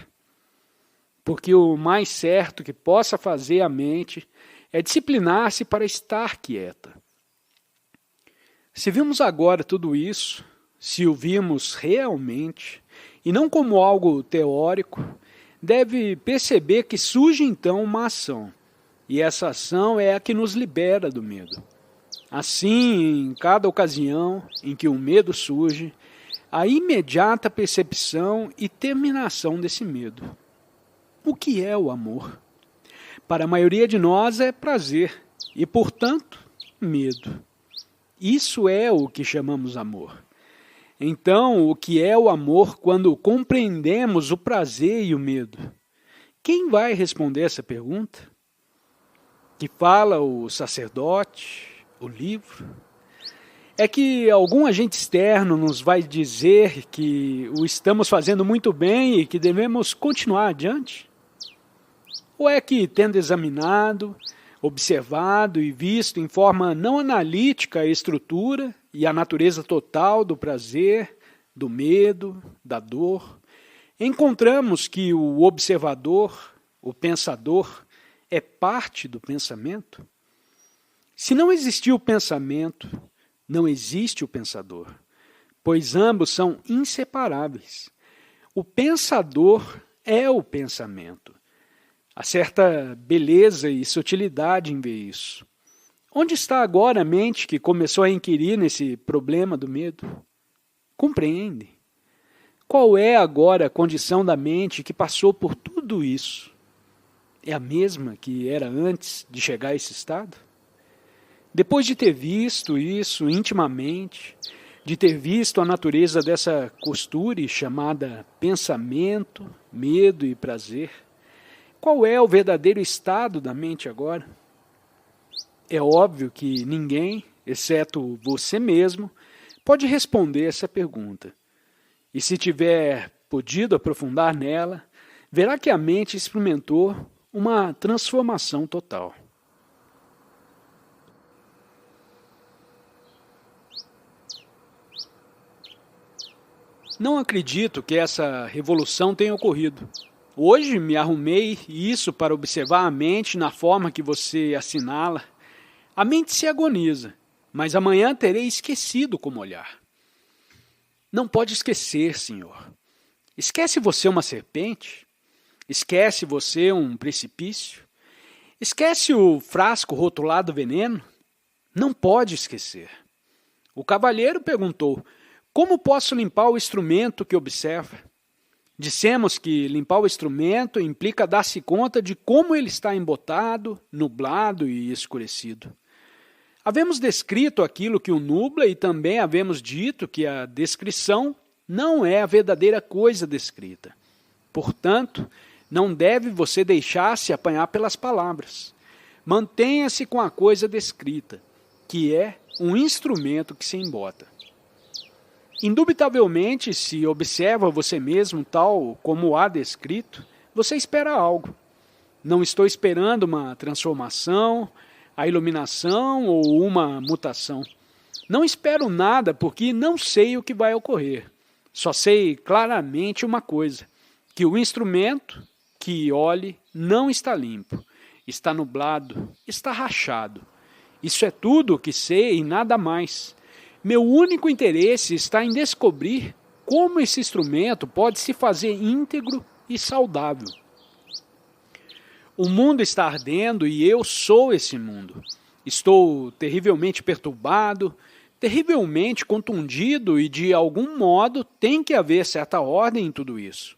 Speaker 2: Porque o mais certo que possa fazer a mente é disciplinar-se para estar quieta. Se vimos agora tudo isso, se o vimos realmente, e não como algo teórico, deve perceber que surge então uma ação, e essa ação é a que nos libera do medo. Assim, em cada ocasião em que o medo surge, a imediata percepção e terminação desse medo. O que é o amor? Para a maioria de nós é prazer, e portanto, medo. Isso é o que chamamos amor. Então, o que é o amor quando compreendemos o prazer e o medo? Quem vai responder essa pergunta? Que fala o sacerdote, o livro? É que algum agente externo nos vai dizer que o estamos fazendo muito bem e que devemos continuar adiante? Ou é que, tendo examinado, observado e visto em forma não analítica a estrutura e a natureza total do prazer, do medo, da dor, encontramos que o observador, o pensador, é parte do pensamento? Se não existir o pensamento, não existe o pensador, pois ambos são inseparáveis. O pensador é o pensamento. Há certa beleza e sutilidade em ver isso. Onde está agora a mente que começou a inquirir nesse problema do medo? Compreende? Qual é agora a condição da mente que passou por tudo isso? É a mesma que era antes de chegar a esse estado? Depois de ter visto isso intimamente, de ter visto a natureza dessa costura chamada pensamento, medo e prazer, qual é o verdadeiro estado da mente agora? É óbvio que ninguém, exceto você mesmo, pode responder essa pergunta. E se tiver podido aprofundar nela, verá que a mente experimentou uma transformação total. Não acredito que essa revolução tenha ocorrido. Hoje me arrumei isso para observar a mente na forma que você assinala. A mente se agoniza, mas amanhã terei esquecido como olhar. Não pode esquecer, senhor. Esquece você uma serpente? Esquece você um precipício? Esquece o frasco rotulado veneno? Não pode esquecer. O cavalheiro perguntou: como posso limpar o instrumento que observa? Dissemos que limpar o instrumento implica dar-se conta de como ele está embotado, nublado e escurecido. Havemos descrito aquilo que o nubla e também havemos dito que a descrição não é a verdadeira coisa descrita. Portanto, não deve você deixar-se apanhar pelas palavras. Mantenha-se com a coisa descrita, que é um instrumento que se embota. Indubitavelmente, se observa você mesmo tal como há descrito, você espera algo. Não estou esperando uma transformação, a iluminação ou uma mutação. Não espero nada porque não sei o que vai ocorrer. Só sei claramente uma coisa, que o instrumento que olhe não está limpo, está nublado, está rachado. Isso é tudo o que sei e nada mais. Meu único interesse está em descobrir como esse instrumento pode se fazer íntegro e saudável. O mundo está ardendo e eu sou esse mundo. Estou terrivelmente perturbado, terrivelmente contundido e, de algum modo, tem que haver certa ordem em tudo isso.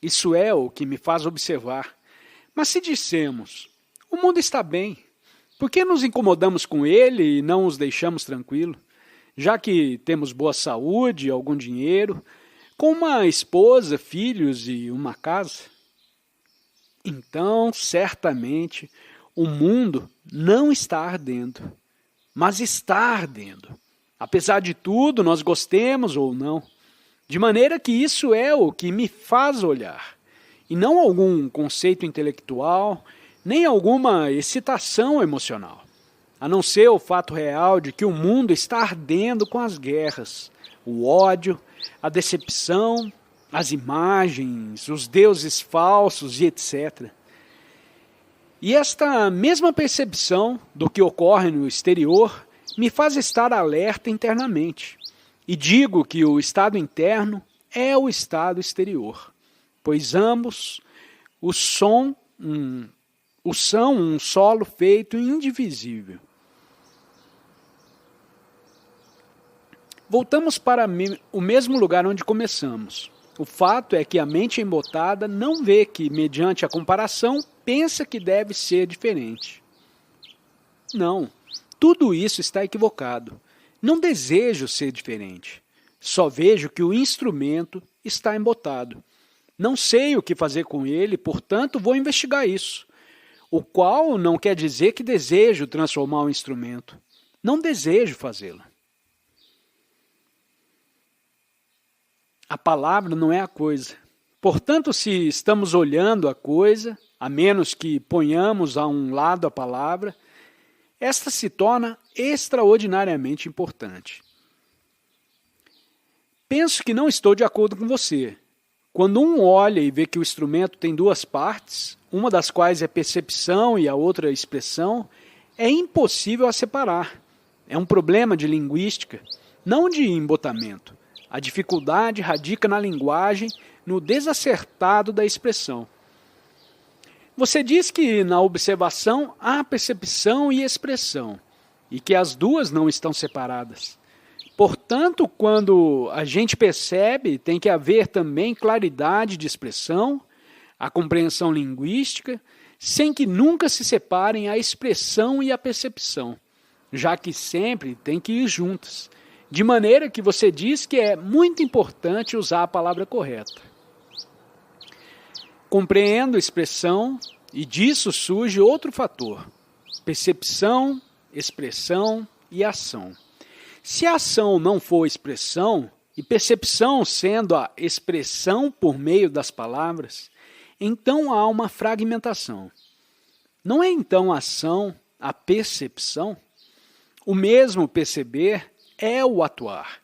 Speaker 2: Isso é o que me faz observar. Mas se dissemos, o mundo está bem, por que nos incomodamos com ele e não os deixamos tranquilos? Já que temos boa saúde, algum dinheiro, com uma esposa, filhos e uma casa? Então, certamente, o mundo não está ardendo, mas está ardendo. Apesar de tudo, nós gostemos ou não. De maneira que isso é o que me faz olhar, e não algum conceito intelectual, nem alguma excitação emocional, a não ser o fato real de que o mundo está ardendo com as guerras, o ódio, a decepção, as imagens, os deuses falsos e etc. E esta mesma percepção do que ocorre no exterior me faz estar alerta internamente. E digo que o estado interno é o estado exterior, pois ambos são um solo feito indivisível. Voltamos para o mesmo lugar onde começamos. O fato é que a mente embotada não vê que, mediante a comparação, pensa que deve ser diferente. Não, tudo isso está equivocado. Não desejo ser diferente. Só vejo que o instrumento está embotado. Não sei o que fazer com ele, portanto vou investigar isso. O qual não quer dizer que desejo transformar o instrumento. Não desejo fazê-lo. A palavra não é a coisa. Portanto, se estamos olhando a coisa, a menos que ponhamos a um lado a palavra, esta se torna extraordinariamente importante. Penso que não estou de acordo com você. Quando um olha e vê que o instrumento tem duas partes, uma das quais é percepção e a outra expressão, é impossível a separar. É um problema de linguística, não de embotamento. A dificuldade radica na linguagem, no desacertado da expressão. Você diz que na observação há percepção e expressão, e que as duas não estão separadas. Portanto, quando a gente percebe, tem que haver também claridade de expressão, a compreensão linguística, sem que nunca se separem a expressão e a percepção, já que sempre tem que ir juntas. De maneira que você diz que é muito importante usar a palavra correta. Compreendo a expressão e disso surge outro fator: percepção, expressão e ação. Se a ação não for expressão, e percepção sendo a expressão por meio das palavras, então há uma fragmentação. Não é então a ação a percepção? O mesmo perceber é o atuar.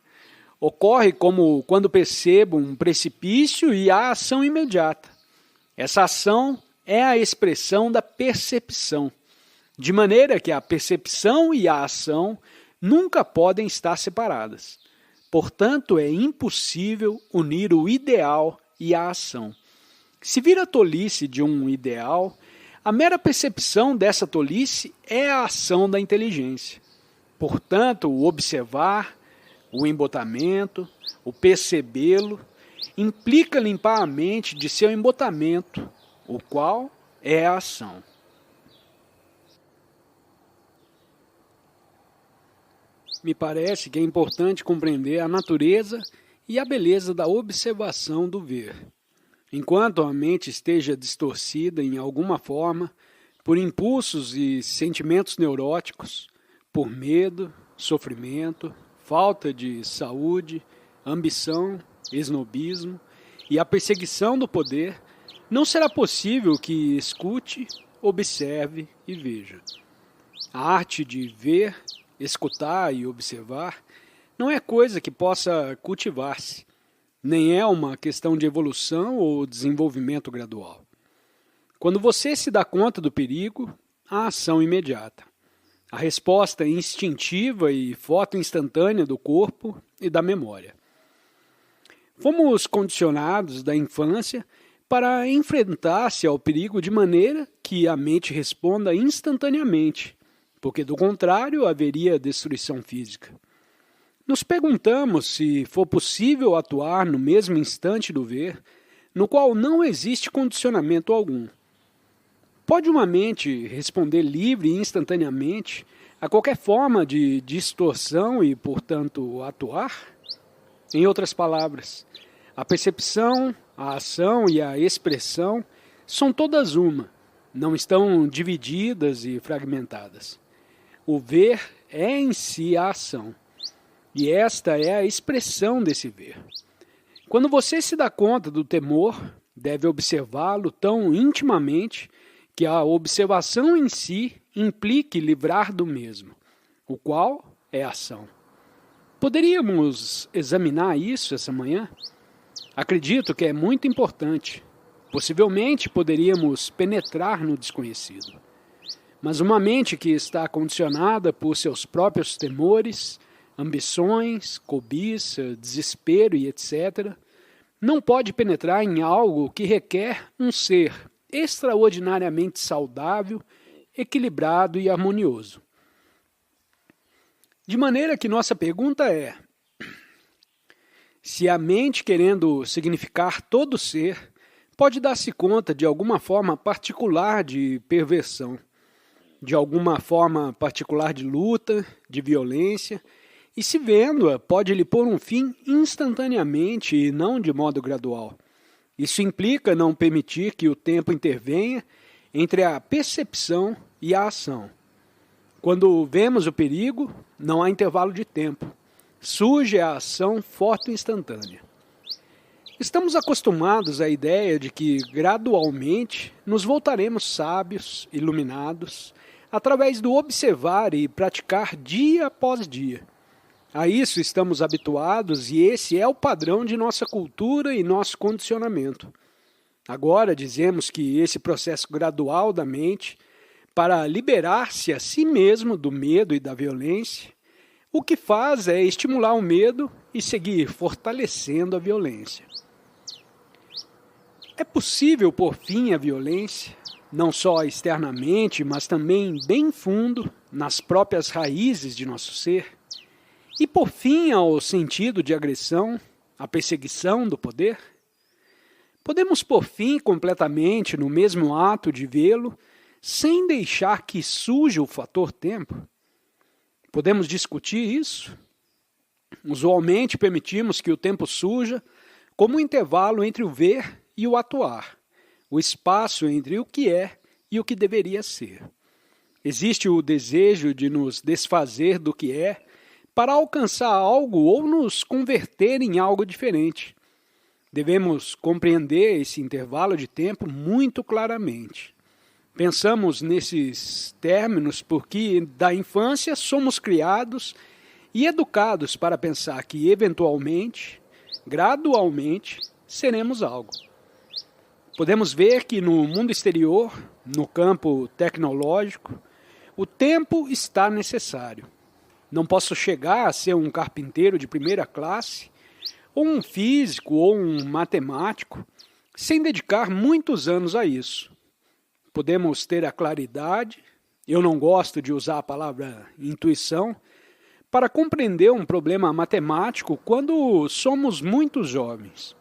Speaker 2: Ocorre como quando percebo um precipício e há ação imediata. Essa ação é a expressão da percepção, de maneira que a percepção e a ação nunca podem estar separadas. Portanto, é impossível unir o ideal e a ação. Se vir a tolice de um ideal, a mera percepção dessa tolice é a ação da inteligência. Portanto, o observar, o embotamento, o percebê-lo, implica limpar a mente de seu embotamento, o qual é a ação. Me parece que é importante compreender a natureza e a beleza da observação do ver. Enquanto a mente esteja distorcida em alguma forma, por impulsos e sentimentos neuróticos, por medo, sofrimento, falta de saúde, ambição, esnobismo e a perseguição do poder, não será possível que escute, observe e veja. A arte de ver, escutar e observar não é coisa que possa cultivar-se, nem é uma questão de evolução ou desenvolvimento gradual. Quando você se dá conta do perigo, a ação imediata. A resposta instintiva e foto instantânea do corpo e da memória. Fomos condicionados da infância para enfrentar-se ao perigo de maneira que a mente responda instantaneamente, porque do contrário haveria destruição física. Nos perguntamos se for possível atuar no mesmo instante do ver, no qual não existe condicionamento algum. Pode uma mente responder livre e instantaneamente a qualquer forma de distorção e, portanto, atuar? Em outras palavras, a percepção, a ação e a expressão são todas uma, não estão divididas e fragmentadas. O ver é em si a ação, e esta é a expressão desse ver. Quando você se dá conta do temor, deve observá-lo tão intimamente que a observação em si implique livrar do mesmo, o qual é ação. Poderíamos examinar isso essa manhã? Acredito que é muito importante. Possivelmente poderíamos penetrar no desconhecido. Mas uma mente que está condicionada por seus próprios temores, ambições, cobiça, desespero e etc., não pode penetrar em algo que requer um ser extraordinariamente saudável, equilibrado e harmonioso. De maneira que nossa pergunta é: se a mente, querendo significar todo ser, pode dar-se conta de alguma forma particular de perversão, de alguma forma particular de luta, de violência, e se vendo-a, pode lhe pôr um fim instantaneamente e não de modo gradual. Isso implica não permitir que o tempo intervenha entre a percepção e a ação. Quando vemos o perigo, não há intervalo de tempo. Surge a ação forte e instantânea. Estamos acostumados à ideia de que, gradualmente, nos voltaremos sábios, iluminados, através do observar e praticar dia após dia. A isso estamos habituados e esse é o padrão de nossa cultura e nosso condicionamento. Agora dizemos que esse processo gradual da mente, para liberar-se a si mesmo do medo e da violência, o que faz é estimular o medo e seguir fortalecendo a violência. É possível pôr fim à violência, não só externamente, mas também bem fundo, nas próprias raízes de nosso ser? E por fim ao sentido de agressão, a perseguição do poder? Podemos pôr fim completamente no mesmo ato de vê-lo, sem deixar que surja o fator tempo? Podemos discutir isso? Usualmente permitimos que o tempo surja como um intervalo entre o ver e o atuar, o espaço entre o que é e o que deveria ser. Existe o desejo de nos desfazer do que é, para alcançar algo ou nos converter em algo diferente. Devemos compreender esse intervalo de tempo muito claramente. Pensamos nesses términos porque da infância somos criados e educados para pensar que eventualmente, gradualmente, seremos algo. Podemos ver que no mundo exterior, no campo tecnológico, o tempo está necessário. Não posso chegar a ser um carpinteiro de primeira classe, ou um físico, ou um matemático, sem dedicar muitos anos a isso. Podemos ter a claridade, eu não gosto de usar a palavra intuição, para compreender um problema matemático quando somos muito jovens.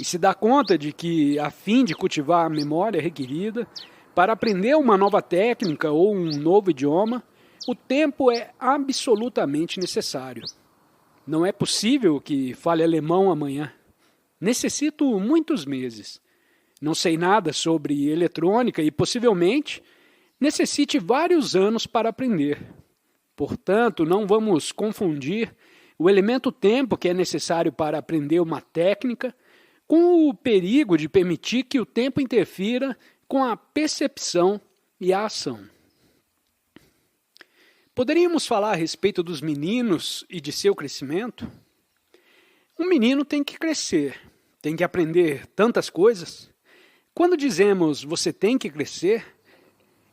Speaker 2: E se dá conta de que, a fim de cultivar a memória requerida, para aprender uma nova técnica ou um novo idioma, o tempo é absolutamente necessário. Não é possível que fale alemão amanhã. Necessito muitos meses. Não sei nada sobre eletrônica e possivelmente necessite vários anos para aprender. Portanto, não vamos confundir o elemento tempo que é necessário para aprender uma técnica com o perigo de permitir que o tempo interfira com a percepção e a ação. Poderíamos falar a respeito dos meninos e de seu crescimento? Um menino tem que crescer, tem que aprender tantas coisas. Quando dizemos você tem que crescer,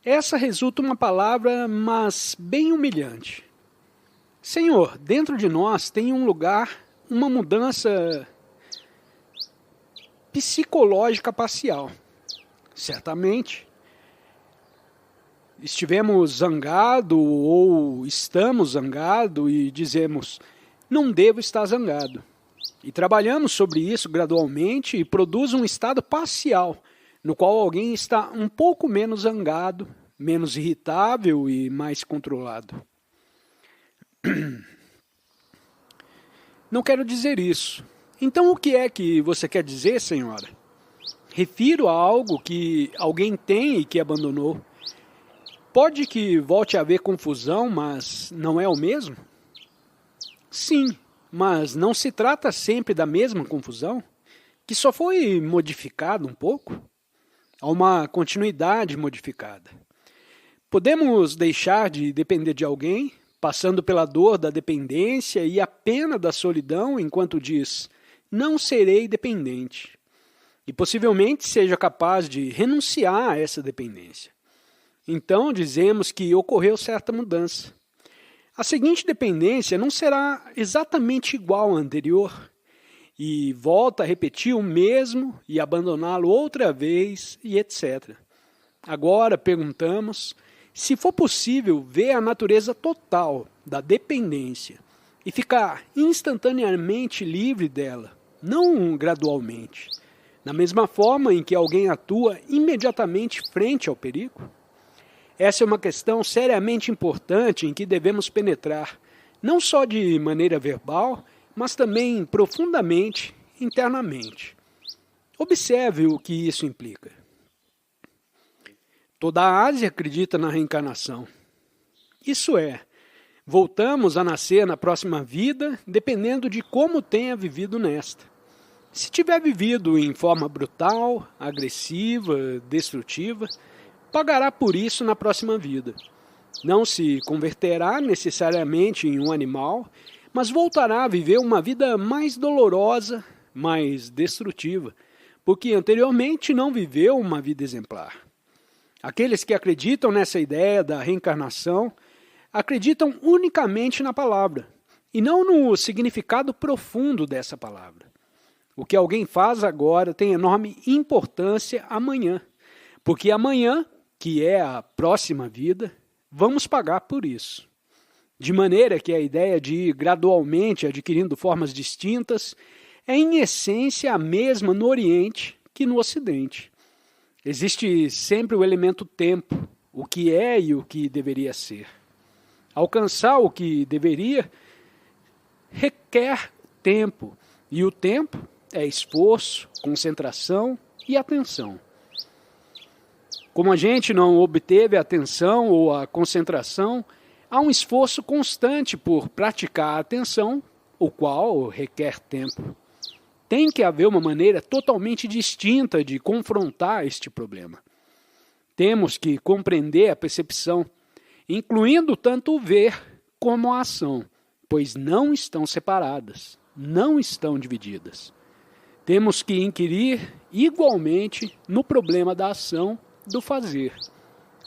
Speaker 2: essa resulta uma palavra, mas bem humilhante. Senhor, dentro de nós tem um lugar, uma mudança psicológica parcial. Certamente, estivemos zangados ou estamos zangados e dizemos, não devo estar zangado. E trabalhamos sobre isso gradualmente e produz um estado parcial, no qual alguém está um pouco menos zangado, menos irritável e mais controlado. Não quero dizer isso. Então o que é que você quer dizer, senhora? Refiro a algo que alguém tem e que abandonou. Pode que volte a haver confusão, mas não é o mesmo? Sim, mas não se trata sempre da mesma confusão, que só foi modificada um pouco? Há uma continuidade modificada. Podemos deixar de depender de alguém, passando pela dor da dependência e a pena da solidão, enquanto diz, não serei dependente. E possivelmente seja capaz de renunciar a essa dependência. Então dizemos que ocorreu certa mudança. A seguinte dependência não será exatamente igual à anterior, e volta a repetir o mesmo e abandoná-lo outra vez e etc. Agora perguntamos se for possível ver a natureza total da dependência e ficar instantaneamente livre dela, não gradualmente, da mesma forma em que alguém atua imediatamente frente ao perigo. Essa é uma questão seriamente importante em que devemos penetrar, não só de maneira verbal, mas também profundamente, internamente. Observe o que isso implica. Toda a Ásia acredita na reencarnação. Isso é, voltamos a nascer na próxima vida, dependendo de como tenha vivido nesta. Se tiver vivido em forma brutal, agressiva, destrutiva, pagará por isso na próxima vida. Não se converterá necessariamente em um animal, mas voltará a viver uma vida mais dolorosa, mais destrutiva, porque anteriormente não viveu uma vida exemplar. Aqueles que acreditam nessa ideia da reencarnação acreditam unicamente na palavra, e não no significado profundo dessa palavra. O que alguém faz agora tem enorme importância amanhã, porque amanhã, que é a próxima vida, vamos pagar por isso. De maneira que a ideia de ir gradualmente adquirindo formas distintas é em essência a mesma no Oriente que no Ocidente. Existe sempre o elemento tempo, o que é e o que deveria ser. Alcançar o que deveria requer tempo, e o tempo é esforço, concentração e atenção. Como a gente não obteve a atenção ou a concentração, há um esforço constante por praticar a atenção, o qual requer tempo. Tem que haver uma maneira totalmente distinta de confrontar este problema. Temos que compreender a percepção, incluindo tanto o ver como a ação, pois não estão separadas, não estão divididas. Temos que inquirir igualmente no problema da ação, do fazer.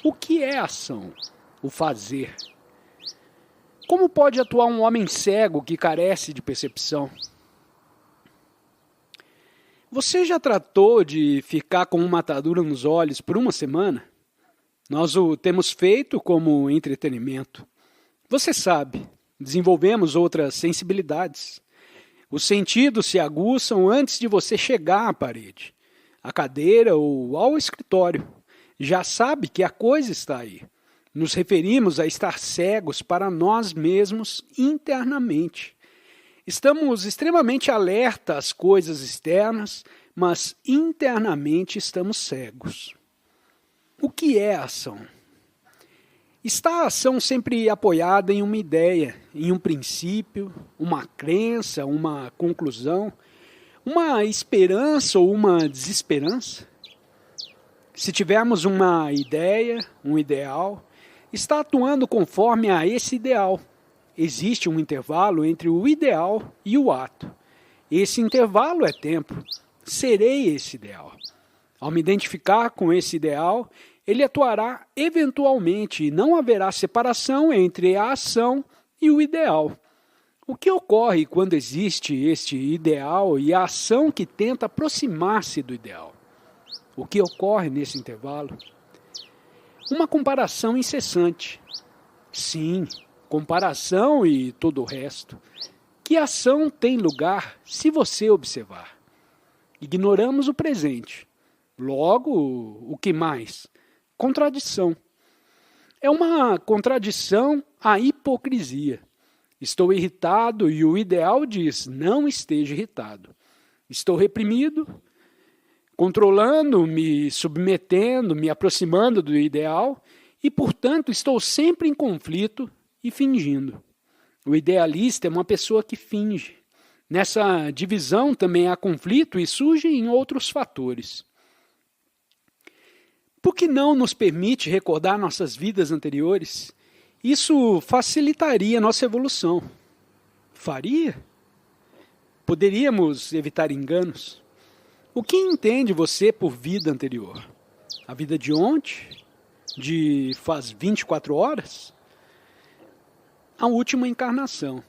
Speaker 2: O que é ação? O fazer. Como pode atuar um homem cego que carece de percepção? Você já tratou de ficar com uma atadura nos olhos por uma semana? Nós o temos feito como entretenimento. Você sabe, desenvolvemos outras sensibilidades. Os sentidos se aguçam antes de você chegar à parede, à cadeira ou ao escritório. Já sabe que a coisa está aí. Nos referimos a estar cegos para nós mesmos internamente. Estamos extremamente alerta às coisas externas, mas internamente estamos cegos. O que é a ação? Está a ação sempre apoiada em uma ideia, em um princípio, uma crença, uma conclusão, uma esperança ou uma desesperança? Se tivermos uma ideia, um ideal, está atuando conforme a esse ideal. Existe um intervalo entre o ideal e o ato. Esse intervalo é tempo. Serei esse ideal. Ao me identificar com esse ideal, ele atuará eventualmente e não haverá separação entre a ação e o ideal. O que ocorre quando existe este ideal e a ação que tenta aproximar-se do ideal? O que ocorre nesse intervalo? Uma comparação incessante. Sim, comparação e todo o resto. Que ação tem lugar se você observar? Ignoramos o presente. Logo, o que mais? Contradição. É uma contradição à hipocrisia. Estou irritado e o ideal diz, não esteja irritado. Estou reprimido, controlando, me submetendo, me aproximando do ideal e, portanto, estou sempre em conflito e fingindo. O idealista é uma pessoa que finge. Nessa divisão também há conflito e surgem outros fatores. Por que não nos permite recordar nossas vidas anteriores? Isso facilitaria nossa evolução. Faria? Poderíamos evitar enganos? O que entende você por vida anterior? A vida de ontem? De faz 24 horas? A última encarnação.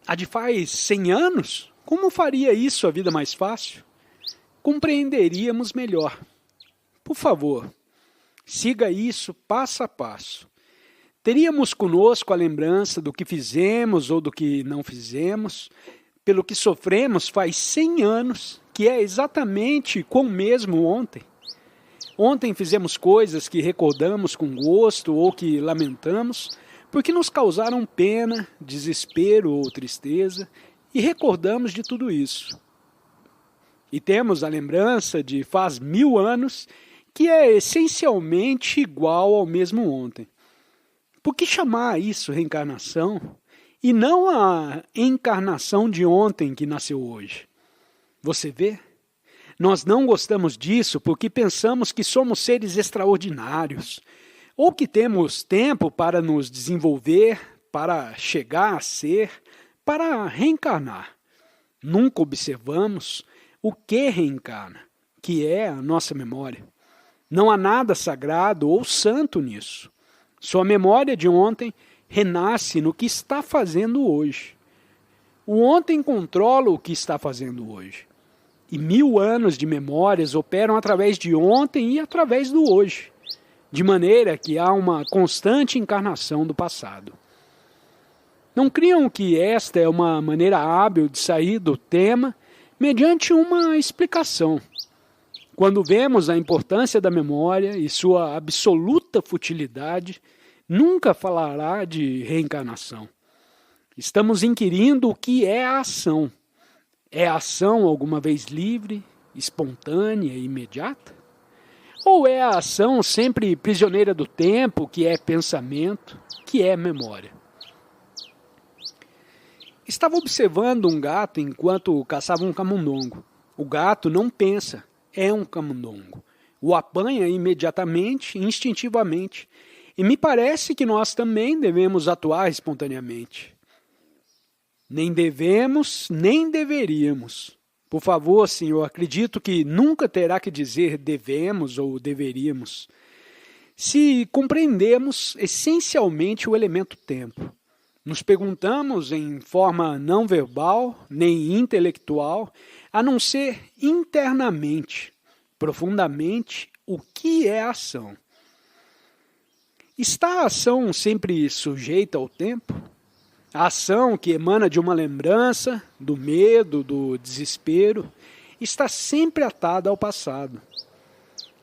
Speaker 2: A de faz 100 anos? Como faria isso a vida mais fácil? Compreenderíamos melhor. Por favor, siga isso passo a passo. Teríamos conosco a lembrança do que fizemos ou do que não fizemos, pelo que sofremos faz 100 anos, que é exatamente como mesmo ontem. Ontem fizemos coisas que recordamos com gosto ou que lamentamos, porque nos causaram pena, desespero ou tristeza, e recordamos de tudo isso. E temos a lembrança de faz 1000 anos, que é essencialmente igual ao mesmo ontem. Por que chamar isso reencarnação e não a encarnação de ontem que nasceu hoje? Você vê? Nós não gostamos disso porque pensamos que somos seres extraordinários, ou que temos tempo para nos desenvolver, para chegar a ser, para reencarnar. Nunca observamos o que reencarna, que é a nossa memória. Não há nada sagrado ou santo nisso. Sua memória de ontem renasce no que está fazendo hoje. O ontem controla o que está fazendo hoje. E 1000 anos de memórias operam através de ontem e através do hoje, de maneira que há uma constante encarnação do passado. Não criam que esta é uma maneira hábil de sair do tema mediante uma explicação. Quando vemos a importância da memória e sua absoluta futilidade, nunca falará de reencarnação. Estamos inquirindo o que é a ação. É a ação alguma vez livre, espontânea e imediata? Ou é a ação sempre prisioneira do tempo, que é pensamento, que é memória? Estava observando um gato enquanto caçava um camundongo. O gato não pensa. É um camundongo. O apanha imediatamente, instintivamente. E me parece que nós também devemos atuar espontaneamente. Nem devemos, nem deveríamos. Por favor, senhor, acredito que nunca terá que dizer devemos ou deveríamos. Se compreendemos essencialmente o elemento tempo. Nos perguntamos em forma não verbal, nem intelectual, a não ser internamente, profundamente, o que é a ação. Está a ação sempre sujeita ao tempo? A ação que emana de uma lembrança, do medo, do desespero, está sempre atada ao passado.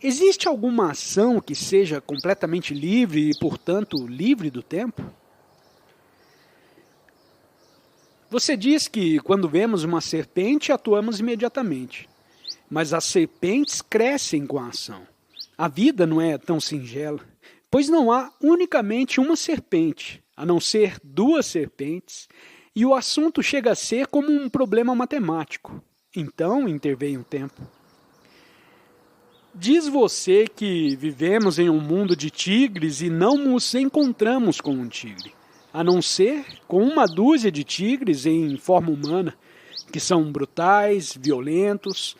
Speaker 2: Existe alguma ação que seja completamente livre e, portanto, livre do tempo? Você diz que, quando vemos uma serpente, atuamos imediatamente. Mas as serpentes crescem com a ação. A vida não é tão singela, pois não há unicamente uma serpente, a não ser duas serpentes, e o assunto chega a ser como um problema matemático. Então intervém o tempo. Diz você que vivemos em um mundo de tigres e não nos encontramos com um tigre, a não ser com uma dúzia de tigres em forma humana, que são brutais, violentos,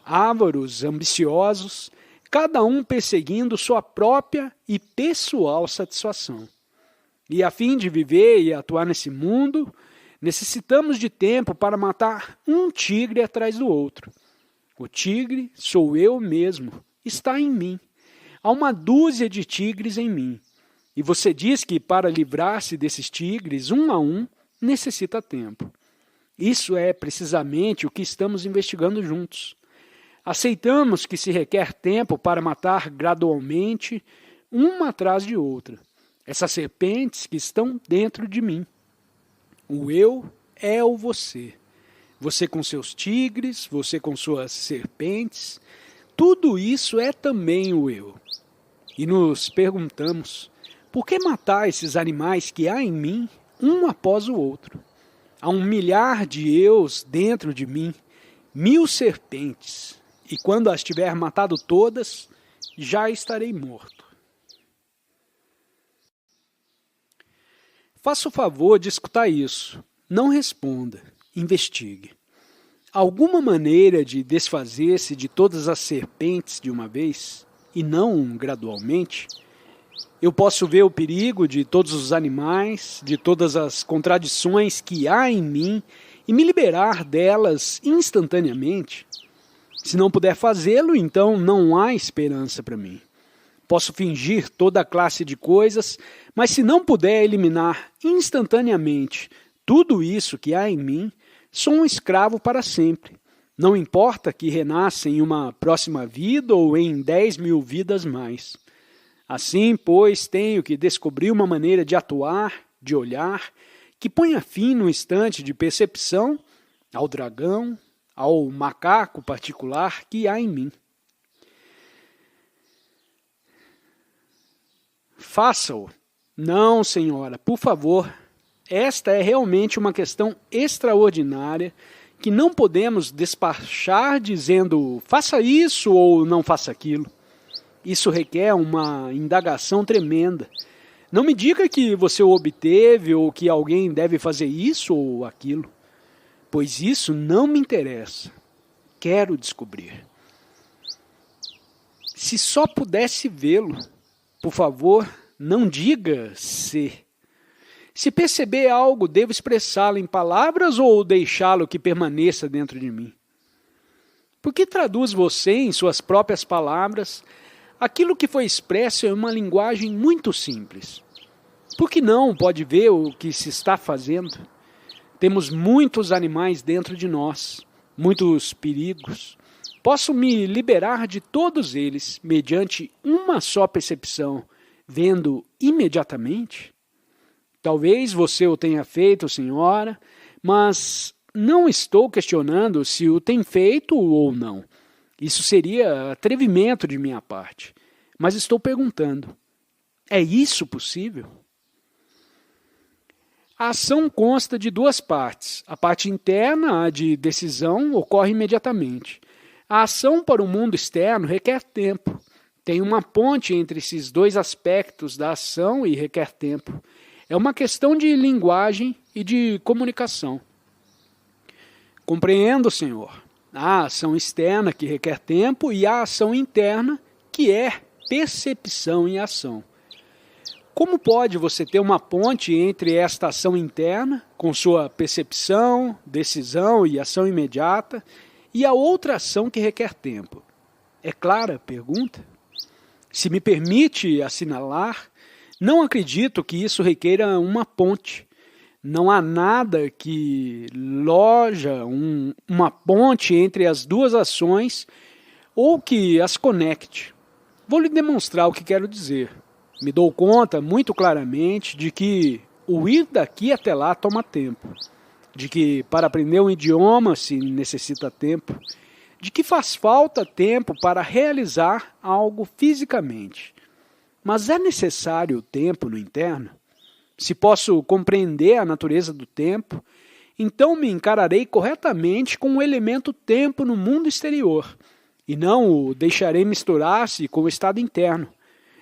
Speaker 2: ávaros, ambiciosos, cada um perseguindo sua própria e pessoal satisfação. E a fim de viver e atuar nesse mundo, necessitamos de tempo para matar um tigre atrás do outro. O tigre sou eu mesmo, está em mim. Há uma dúzia de tigres em mim. E você diz que para livrar-se desses tigres, um a um, necessita tempo. Isso é precisamente o que estamos investigando juntos. Aceitamos que se requer tempo para matar gradualmente, uma atrás de outra, essas serpentes que estão dentro de mim. O eu é o você. Você com seus tigres, você com suas serpentes, tudo isso é também o eu. E nos perguntamos, por que matar esses animais que há em mim, um após o outro? Há 1 milhar de eus dentro de mim, 1000 serpentes, e quando as tiver matado todas, já estarei morto. Faça o favor de escutar isso. Não responda. Investigue. Alguma maneira de desfazer-se de todas as serpentes de uma vez, e não gradualmente? Eu posso ver o perigo de todos os animais, de todas as contradições que há em mim, e me liberar delas instantaneamente? Se não puder fazê-lo, então não há esperança para mim. Posso fingir toda a classe de coisas, mas se não puder eliminar instantaneamente tudo isso que há em mim, sou um escravo para sempre. Não importa que renasça em uma próxima vida ou em 10.000 vidas mais. Assim, pois, tenho que descobrir uma maneira de atuar, de olhar, que ponha fim no instante de percepção ao dragão, ao macaco particular que há em mim. Faça-o. Não, senhora, por favor. Esta é realmente uma questão extraordinária que não podemos despachar dizendo faça isso ou não faça aquilo. Isso requer uma indagação tremenda. Não me diga que você o obteve ou que alguém deve fazer isso ou aquilo, pois isso não me interessa. Quero descobrir. Se só pudesse vê-lo, por favor, não diga se. Se perceber algo, devo expressá-lo em palavras ou deixá-lo que permaneça dentro de mim? Por que traduz você em suas próprias palavras aquilo que foi expresso em uma linguagem muito simples? Por que não pode ver o que se está fazendo? Temos muitos animais dentro de nós, muitos perigos. Posso me liberar de todos eles mediante uma só percepção, vendo imediatamente? Talvez você o tenha feito, senhora, mas não estou questionando se o tem feito ou não. Isso seria atrevimento de minha parte. Mas estou perguntando, é isso possível? A ação consta de duas partes. A parte interna, a de decisão, ocorre imediatamente. A ação para o mundo externo requer tempo. Tem uma ponte entre esses dois aspectos da ação e requer tempo. É uma questão de linguagem e de comunicação. Compreendo, senhor. Há a ação externa que requer tempo e há a ação interna que é percepção e ação. Como pode você ter uma ponte entre esta ação interna, com sua percepção, decisão e ação imediata, e a outra ação que requer tempo? É clara a pergunta? Se me permite assinalar, não acredito que isso requeira uma ponte. Não há nada que loja uma ponte entre as duas ações ou que as conecte. Vou lhe demonstrar o que quero dizer. Me dou conta muito claramente de que o ir daqui até lá toma tempo, de que para aprender um idioma se necessita tempo, de que faz falta tempo para realizar algo fisicamente. Mas é necessário o tempo no interno? Se posso compreender a natureza do tempo, então me encararei corretamente com o elemento tempo no mundo exterior, e não o deixarei misturar-se com o estado interno,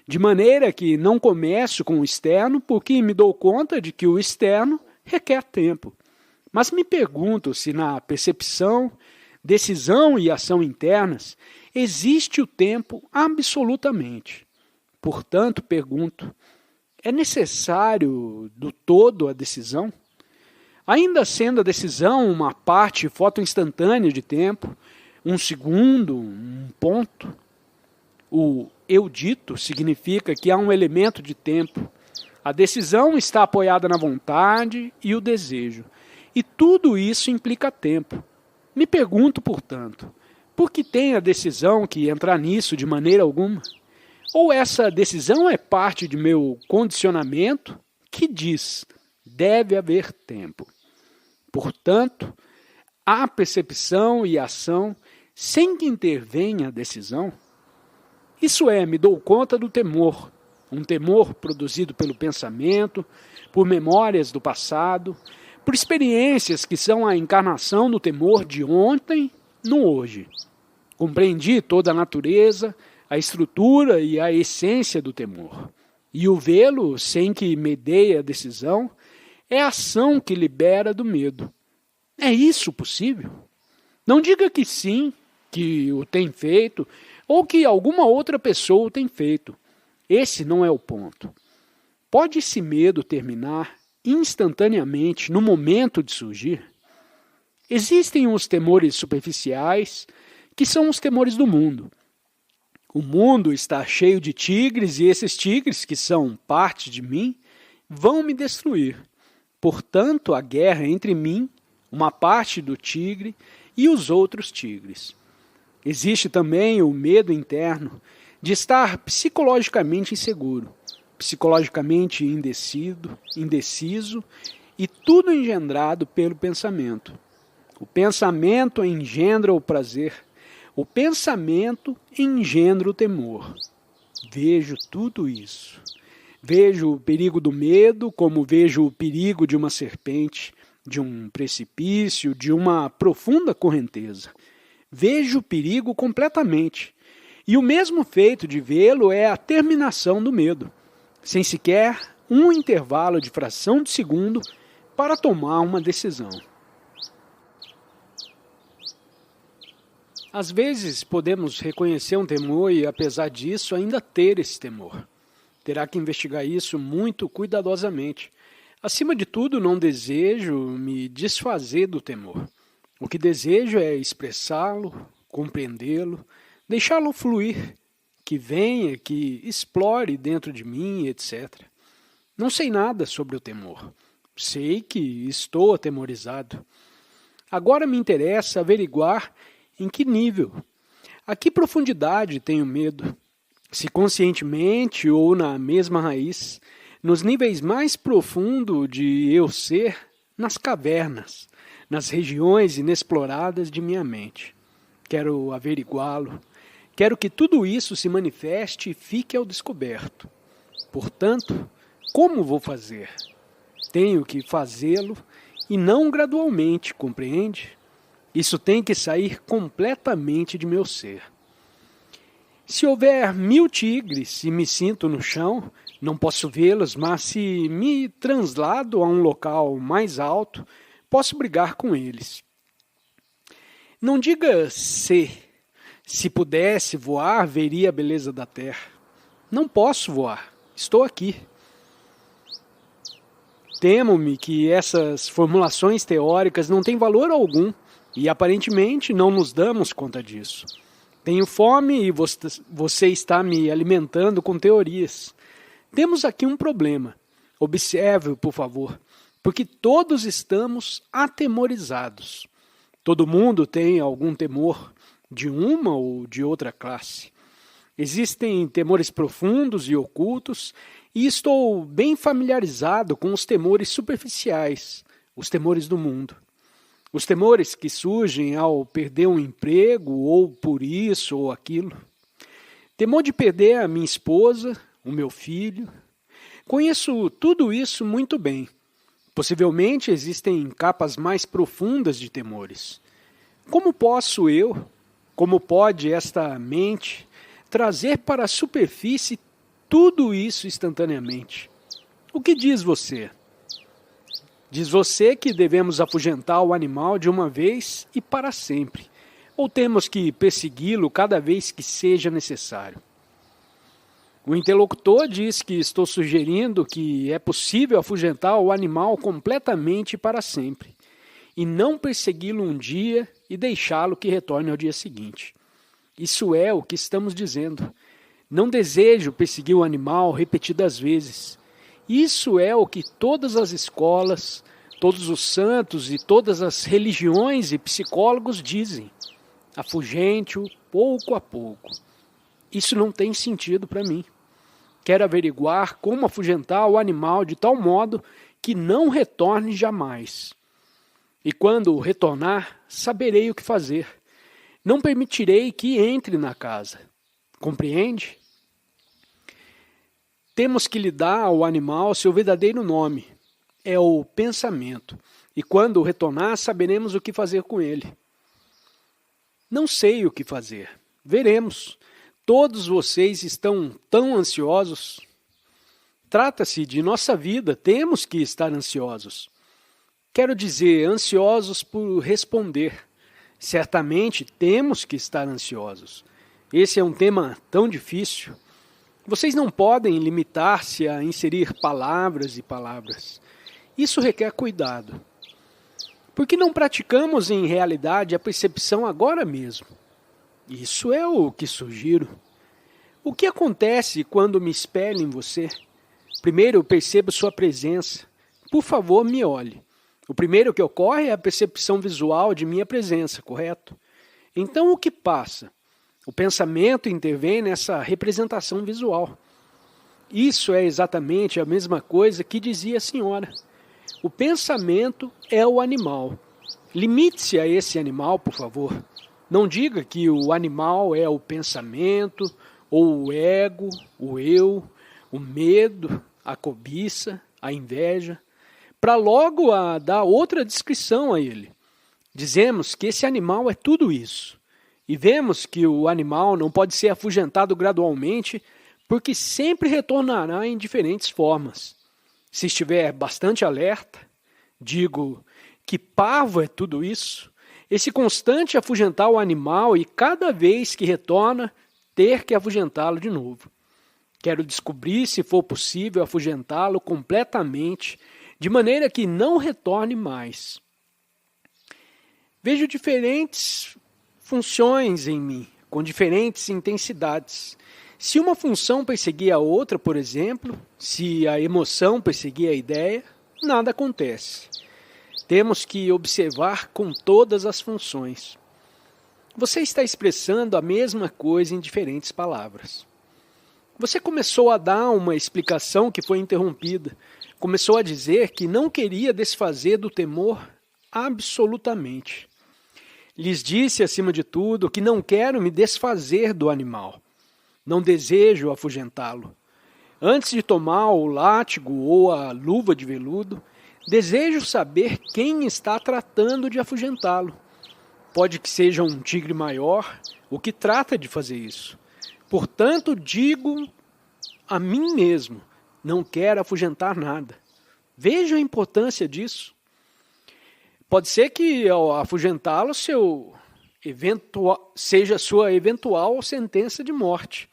Speaker 2: de maneira que não começo com o externo porque me dou conta de que o externo requer tempo. Mas me pergunto se na percepção, decisão e ação internas existe o tempo absolutamente. Portanto, pergunto, é necessário do todo a decisão? Ainda sendo a decisão uma parte fotoinstantânea de tempo, um segundo, um ponto, o eu dito significa que há um elemento de tempo. A decisão está apoiada na vontade e o desejo, e tudo isso implica tempo. Me pergunto, portanto, por que tem a decisão que entrar nisso de maneira alguma? Ou essa decisão é parte de meu condicionamento que diz, deve haver tempo. Portanto, há percepção e ação sem que intervenha a decisão? Isso é, me dou conta do temor, um temor produzido pelo pensamento, por memórias do passado, por experiências que são a encarnação do temor de ontem no hoje. Compreendi toda a natureza, a estrutura e a essência do temor. E o vê-lo, sem que medeie a decisão, é a ação que libera do medo. É isso possível? Não diga que sim, que o tem feito, ou que alguma outra pessoa o tem feito. Esse não é o ponto. Pode esse medo terminar instantaneamente no momento de surgir? Existem os temores superficiais, que são os temores do mundo. O mundo está cheio de tigres e esses tigres, que são parte de mim, vão me destruir. Portanto, a guerra entre mim, uma parte do tigre, e os outros tigres. Existe também o medo interno de estar psicologicamente inseguro, psicologicamente indeciso e tudo engendrado pelo pensamento. O pensamento engendra o prazer, o pensamento engendra o temor. Vejo tudo isso. Vejo o perigo do medo como vejo o perigo de uma serpente, de um precipício, de uma profunda correnteza. Vejo o perigo completamente. E o mesmo feito de vê-lo é a terminação do medo, sem sequer um intervalo de fração de segundo para tomar uma decisão. Às vezes podemos reconhecer um temor e, apesar disso, ainda ter esse temor. Terá que investigar isso muito cuidadosamente. Acima de tudo, não desejo me desfazer do temor. O que desejo é expressá-lo, compreendê-lo, deixá-lo fluir, que venha, que explore dentro de mim, etc. Não sei nada sobre o temor. Sei que estou atemorizado. Agora me interessa averiguar em que nível, a que profundidade tenho medo, se conscientemente ou na mesma raiz, nos níveis mais profundos de eu ser, nas cavernas, nas regiões inexploradas de minha mente. Quero averiguá-lo, quero que tudo isso se manifeste e fique ao descoberto. Portanto, como vou fazer? Tenho que fazê-lo e não gradualmente, compreende? Isso tem que sair completamente de meu ser. Se houver 1000 tigres e me sinto no chão, não posso vê-los, mas se me translado a um local mais alto, posso brigar com eles. Não diga se pudesse voar, veria a beleza da terra. Não posso voar, estou aqui. Temo-me que essas formulações teóricas não têm valor algum, e aparentemente não nos damos conta disso. Tenho fome e você está me alimentando com teorias. Temos aqui um problema. Observe, por favor, porque todos estamos atemorizados. Todo mundo tem algum temor, de uma ou de outra classe. Existem temores profundos e ocultos, e estou bem familiarizado com os temores superficiais, os temores do mundo. Os temores que surgem ao perder um emprego, ou por isso ou aquilo. Temor de perder a minha esposa, o meu filho. Conheço tudo isso muito bem. Possivelmente existem capas mais profundas de temores. Como posso eu, como pode esta mente, trazer para a superfície tudo isso instantaneamente? O que diz você? Diz você que devemos afugentar o animal de uma vez e para sempre, ou temos que persegui-lo cada vez que seja necessário? O interlocutor diz que estou sugerindo que é possível afugentar o animal completamente para sempre, e não persegui-lo um dia e deixá-lo que retorne ao dia seguinte. Isso é o que estamos dizendo. Não desejo perseguir o animal repetidas vezes. Isso é o que todas as escolas, todos os santos e todas as religiões e psicólogos dizem. Afugente-o pouco a pouco. Isso não tem sentido para mim. Quero averiguar como afugentar o animal de tal modo que não retorne jamais. E quando retornar, saberei o que fazer. Não permitirei que entre na casa. Compreende? Temos que lhe dar ao animal seu verdadeiro nome. É o pensamento. E quando retornar, saberemos o que fazer com ele. Não sei o que fazer. Veremos. Todos vocês estão tão ansiosos. Trata-se de nossa vida. Temos que estar ansiosos. Quero dizer, ansiosos por responder. Certamente temos que estar ansiosos. Esse é um tema tão difícil. Vocês não podem limitar-se a inserir palavras e palavras. Isso requer cuidado. Por que não praticamos em realidade a percepção agora mesmo? Isso é o que sugiro. O que acontece quando me espelho em você? Primeiro eu percebo sua presença. Por favor, me olhe. O primeiro que ocorre é a percepção visual de minha presença, correto? Então o que passa? O pensamento intervém nessa representação visual. Isso é exatamente a mesma coisa que dizia a senhora. O pensamento é o animal. Limite-se a esse animal, por favor. Não diga que o animal é o pensamento, ou o ego, o eu, o medo, a cobiça, a inveja, para logo dar outra descrição a ele. Dizemos que esse animal é tudo isso. E vemos que o animal não pode ser afugentado gradualmente, porque sempre retornará em diferentes formas. Se estiver bastante alerta, digo, que parvo é tudo isso? Esse constante afugentar o animal e cada vez que retorna, ter que afugentá-lo de novo. Quero descobrir se for possível afugentá-lo completamente, de maneira que não retorne mais. Vejo diferentes funções em mim, com diferentes intensidades. Se uma função perseguir a outra, por exemplo, se a emoção perseguir a ideia, nada acontece. Temos que observar com todas as funções. Você está expressando a mesma coisa em diferentes palavras. Você começou a dar uma explicação que foi interrompida. Começou a dizer que não queria desfazer do temor absolutamente. Lhes disse, acima de tudo, que não quero me desfazer do animal. Não desejo afugentá-lo. Antes de tomar o látigo ou a luva de veludo, desejo saber quem está tratando de afugentá-lo. Pode que seja um tigre maior, o que trata de fazer isso. Portanto, digo a mim mesmo, não quero afugentar nada. Veja a importância disso. Pode ser que ao afugentá-lo seja sua eventual sentença de morte.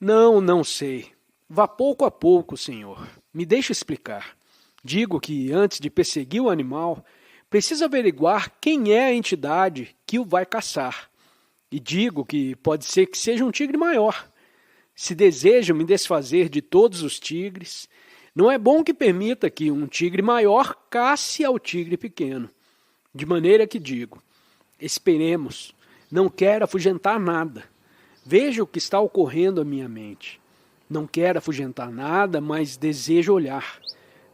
Speaker 2: Não sei. Vá pouco a pouco, senhor. Me deixe explicar. Digo que antes de perseguir o animal, precisa averiguar quem é a entidade que o vai caçar. E digo que pode ser que seja um tigre maior. Se desejo me desfazer de todos os tigres, não é bom que permita que um tigre maior casse ao tigre pequeno. De maneira que digo, esperemos, não quero afugentar nada. Veja o que está ocorrendo à minha mente. Não quero afugentar nada, mas desejo olhar.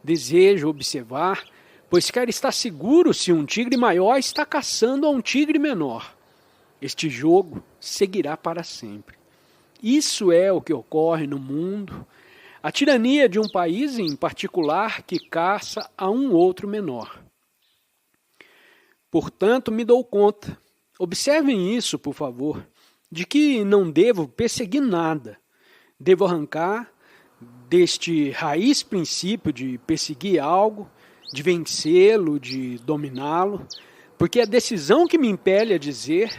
Speaker 2: Desejo observar pois quer estar seguro se um tigre maior está caçando a um tigre menor. Este jogo seguirá para sempre. Isso é o que ocorre no mundo, a tirania de um país em particular que caça a um outro menor. Portanto, me dou conta, observem isso, por favor, de que não devo perseguir nada. Devo arrancar deste raiz princípio de perseguir algo, de vencê-lo, de dominá-lo, porque a decisão que me impele a dizer,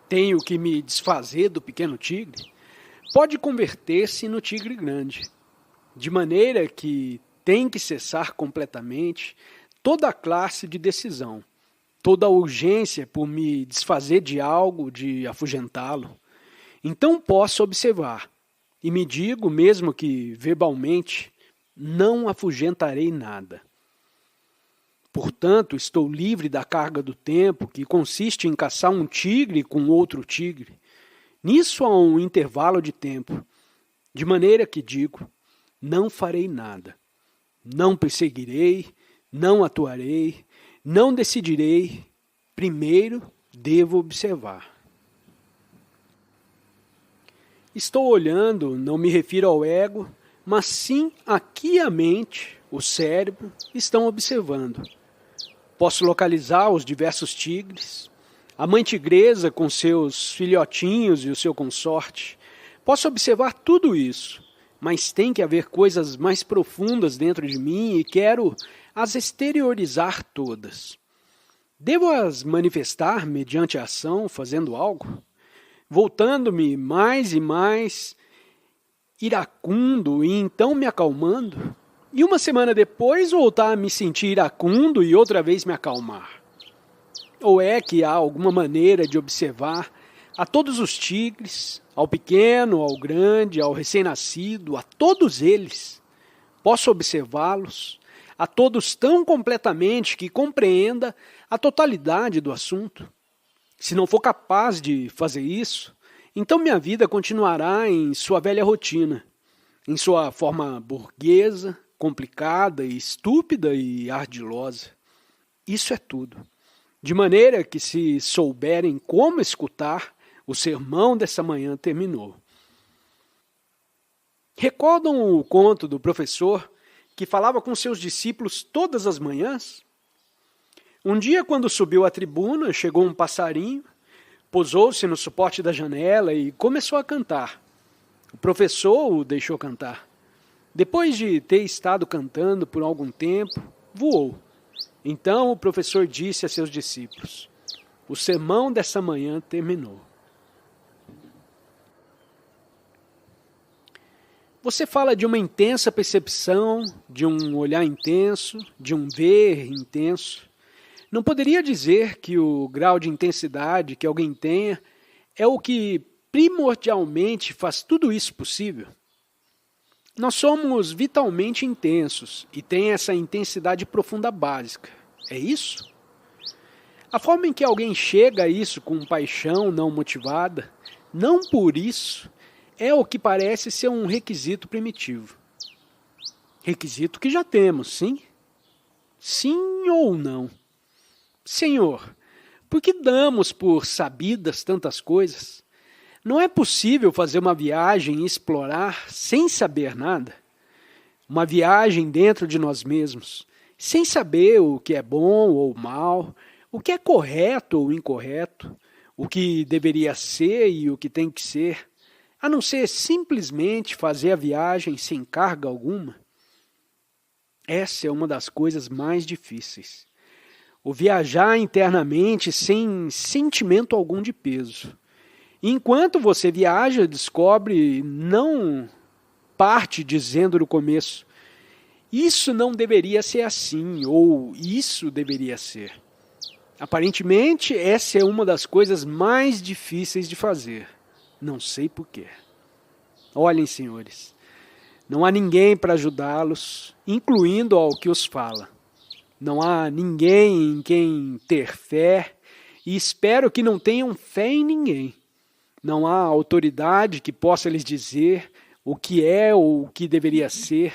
Speaker 2: tenho que me desfazer do pequeno tigre, pode converter-se no tigre grande, de maneira que tem que cessar completamente toda a classe de decisão, toda a urgência por me desfazer de algo, de afugentá-lo. Então posso observar, e me digo, mesmo que verbalmente, não afugentarei nada. Portanto, estou livre da carga do tempo, que consiste em caçar um tigre com outro tigre. Nisso há um intervalo de tempo, de maneira que digo, não farei nada. Não perseguirei, não atuarei, não decidirei. Primeiro devo observar. Estou olhando, não me refiro ao ego, mas sim aqui a mente, o cérebro, estão observando. Posso localizar os diversos tigres, a mãe tigresa com seus filhotinhos e o seu consorte. Posso observar tudo isso, mas tem que haver coisas mais profundas dentro de mim e quero as exteriorizar todas. Devo as manifestar mediante a ação, fazendo algo? Voltando-me mais e mais iracundo e então me acalmando, e uma semana depois voltar a me sentir iracundo e outra vez me acalmar. Ou é que há alguma maneira de observar a todos os tigres, ao pequeno, ao grande, ao recém-nascido, a todos eles? Posso observá-los, a todos tão completamente que compreenda a totalidade do assunto? Se não for capaz de fazer isso, então minha vida continuará em sua velha rotina, em sua forma burguesa, complicada, estúpida e ardilosa. Isso é tudo. De maneira que, se souberem como escutar, o sermão dessa manhã terminou. Recordam o conto do professor que falava com seus discípulos todas as manhãs? Um dia, quando subiu à tribuna, chegou um passarinho, pousou-se no suporte da janela e começou a cantar. O professor o deixou cantar. Depois de ter estado cantando por algum tempo, voou. Então o professor disse a seus discípulos: o sermão dessa manhã terminou. Você fala de uma intensa percepção, de um olhar intenso, de um ver intenso. Não poderia dizer que o grau de intensidade que alguém tenha é o que primordialmente faz tudo isso possível? Nós somos vitalmente intensos e tem essa intensidade profunda básica. É isso? A forma em que alguém chega a isso com paixão não motivada, não por isso, é o que parece ser um requisito primitivo. Requisito que já temos, sim? Sim ou não? Senhor, por que damos por sabidas tantas coisas? Não é possível fazer uma viagem e explorar sem saber nada? Uma viagem dentro de nós mesmos, sem saber o que é bom ou mal, o que é correto ou incorreto, o que deveria ser e o que tem que ser, a não ser simplesmente fazer a viagem sem carga alguma? Essa é uma das coisas mais difíceis. O viajar internamente sem sentimento algum de peso. Enquanto você viaja, descobre, não parte dizendo no começo, isso não deveria ser assim, ou isso deveria ser. Aparentemente, essa é uma das coisas mais difíceis de fazer. Não sei porquê. Olhem, senhores, não há ninguém para ajudá-los, incluindo ao que os fala. Não há ninguém em quem ter fé, e espero que não tenham fé em ninguém. Não há autoridade que possa lhes dizer o que é ou o que deveria ser.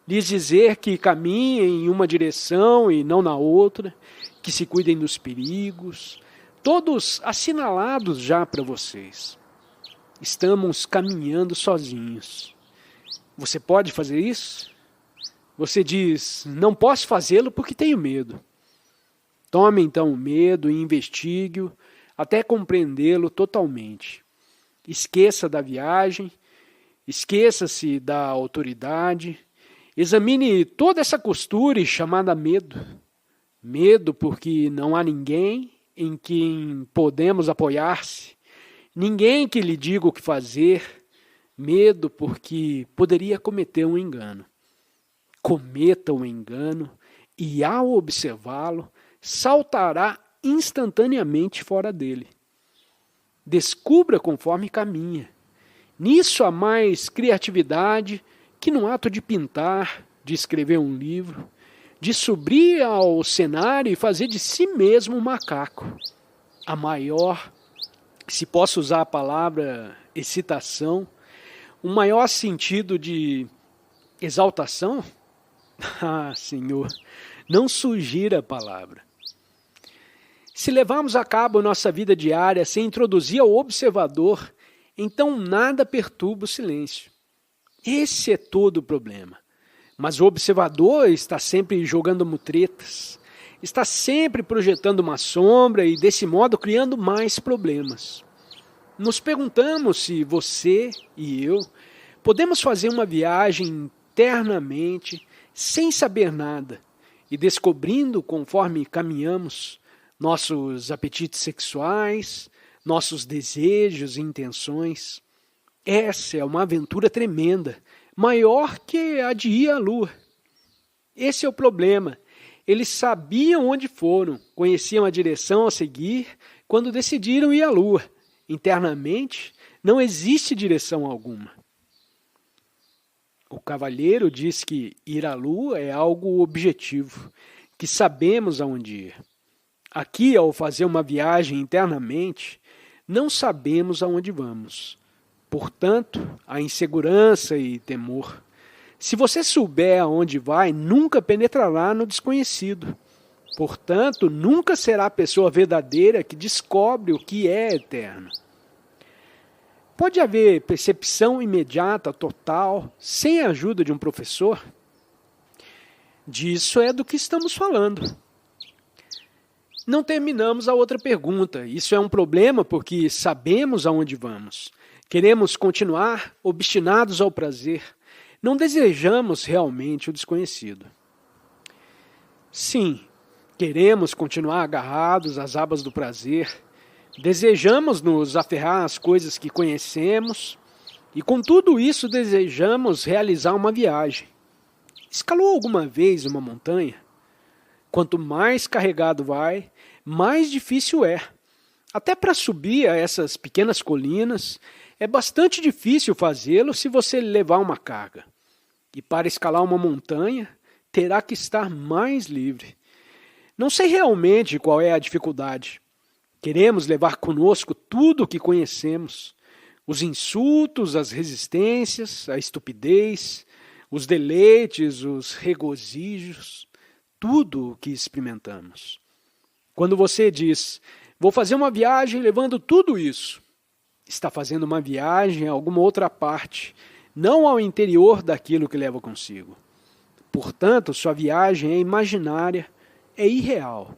Speaker 2: lhes dizer que caminhem em uma direção e não na outra, que se cuidem dos perigos, todos assinalados já para vocês. Estamos caminhando sozinhos. Você pode fazer isso? Você diz, não posso fazê-lo porque tenho medo. Tome então o medo e investigue-o até compreendê-lo totalmente. Esqueça da viagem, esqueça-se da autoridade, examine toda essa costura chamada medo. Medo porque não há ninguém em quem podemos apoiar-se, ninguém que lhe diga o que fazer. Medo porque poderia cometer um engano. Cometa um engano e, ao observá-lo, saltará instantaneamente fora dele. Descubra conforme caminha. Nisso há mais criatividade que no ato de pintar, de escrever um livro, de subir ao cenário e fazer de si mesmo um macaco. A maior, se posso usar a palavra excitação, o maior sentido de exaltação? Ah, Senhor, não sugira a palavra. Se levarmos a cabo nossa vida diária sem introduzir ao observador, então nada perturba o silêncio. Esse é todo o problema. Mas o observador está sempre jogando mutretas, está sempre projetando uma sombra e, desse modo, criando mais problemas. Nos perguntamos se você e eu podemos fazer uma viagem internamente, sem saber nada, e descobrindo, conforme caminhamos, nossos apetites sexuais, nossos desejos e intenções. Essa é uma aventura tremenda, maior que a de ir à Lua. Esse é o problema. Eles sabiam onde foram, conheciam a direção a seguir quando decidiram ir à Lua. Internamente, não existe direção alguma. O cavalheiro diz que ir à Lua é algo objetivo, que sabemos aonde ir. Aqui, ao fazer uma viagem internamente, não sabemos aonde vamos. Portanto, há insegurança e temor. Se você souber aonde vai, nunca penetrará no desconhecido. Portanto, nunca será a pessoa verdadeira que descobre o que é eterno. Pode haver percepção imediata, total, sem a ajuda de um professor? Disso é do que estamos falando. Não terminamos a outra pergunta. Isso é um problema porque sabemos aonde vamos. Queremos continuar obstinados ao prazer. Não desejamos realmente o desconhecido. Sim, queremos continuar agarrados às abas do prazer. Desejamos nos aferrar às coisas que conhecemos e, com tudo isso, desejamos realizar uma viagem. Escalou alguma vez uma montanha? Quanto mais carregado vai, mais difícil é. Até para subir a essas pequenas colinas, é bastante difícil fazê-lo se você levar uma carga. E para escalar uma montanha, terá que estar mais livre. Não sei realmente qual é a dificuldade. Queremos levar conosco tudo o que conhecemos. Os insultos, as resistências, a estupidez, os deleites, os regozijos, tudo o que experimentamos. Quando você diz, vou fazer uma viagem levando tudo isso, está fazendo uma viagem a alguma outra parte, não ao interior daquilo que leva consigo. Portanto, sua viagem é imaginária, é irreal.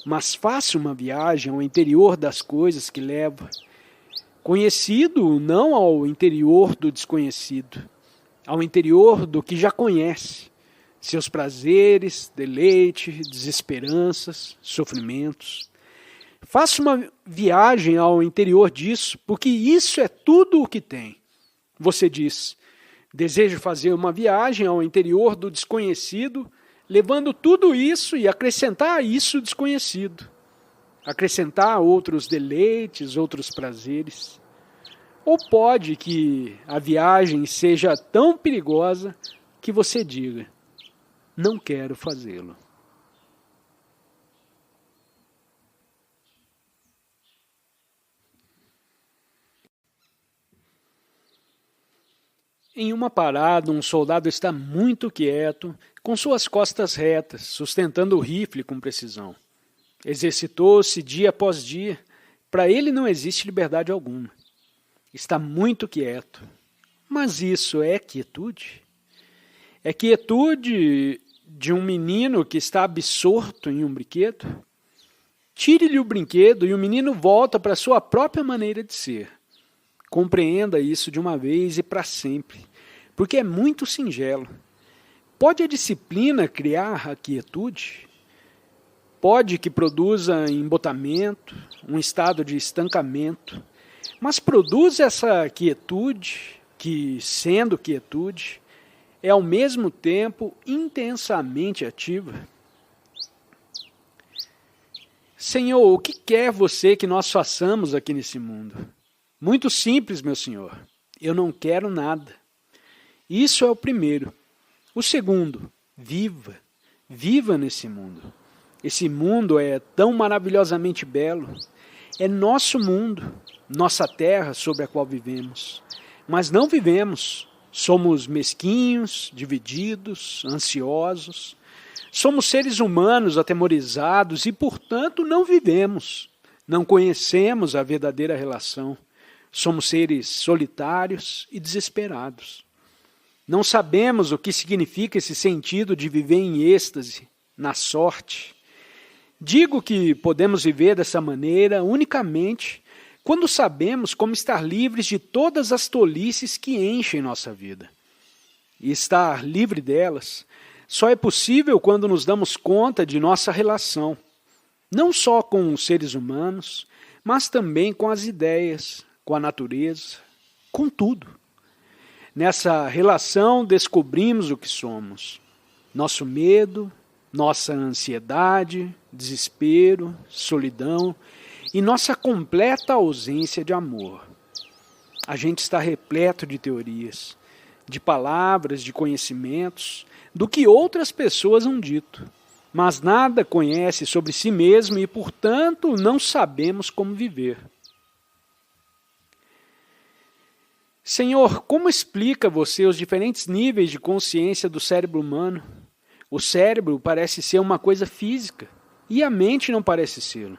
Speaker 2: Mas faça uma viagem ao interior das coisas que leva, conhecido não ao interior do desconhecido, ao interior do que já conhece, seus prazeres, deleites, desesperanças, sofrimentos. Faça uma viagem ao interior disso, porque isso é tudo o que tem. Você diz, desejo fazer uma viagem ao interior do desconhecido, levando tudo isso e acrescentar a isso o desconhecido. Acrescentar outros deleites, outros prazeres. Ou pode que a viagem seja tão perigosa que você diga, não quero fazê-lo. Em uma parada, um soldado está muito quieto, com suas costas retas, sustentando o rifle com precisão. Exercitou-se dia após dia. Para ele não existe liberdade alguma. Está muito quieto. Mas isso é quietude? É quietude de um menino que está absorto em um brinquedo? Tire-lhe o brinquedo e o menino volta para a sua própria maneira de ser. Compreenda isso de uma vez e para sempre, porque é muito singelo. Pode a disciplina criar a quietude? Pode que produza embotamento, um estado de estancamento, mas produz essa quietude, que, sendo quietude, é ao mesmo tempo intensamente ativa. Senhor, o que quer você que nós façamos aqui nesse mundo? Muito simples, meu Senhor. Eu não quero nada. Isso é o primeiro. O segundo, viva. Viva nesse mundo. Esse mundo é tão maravilhosamente belo. É nosso mundo, nossa terra sobre a qual vivemos. Mas não vivemos. Somos mesquinhos, divididos, ansiosos. Somos seres humanos atemorizados e, portanto, não vivemos. Não conhecemos a verdadeira relação. Somos seres solitários e desesperados. Não sabemos o que significa esse sentido de viver em êxtase, na sorte. Digo que podemos viver dessa maneira unicamente quando sabemos como estar livres de todas as tolices que enchem nossa vida. E estar livre delas só é possível quando nos damos conta de nossa relação, não só com os seres humanos, mas também com as ideias, com a natureza, com tudo. Nessa relação descobrimos o que somos, nosso medo, nossa ansiedade, desespero, solidão e nossa completa ausência de amor. A gente está repleto de teorias, de palavras, de conhecimentos, do que outras pessoas han dito, mas nada conhece sobre si mesmo e, portanto, não sabemos como viver. Senhor, como explica você os diferentes níveis de consciência do cérebro humano? O cérebro parece ser uma coisa física e a mente não parece ser.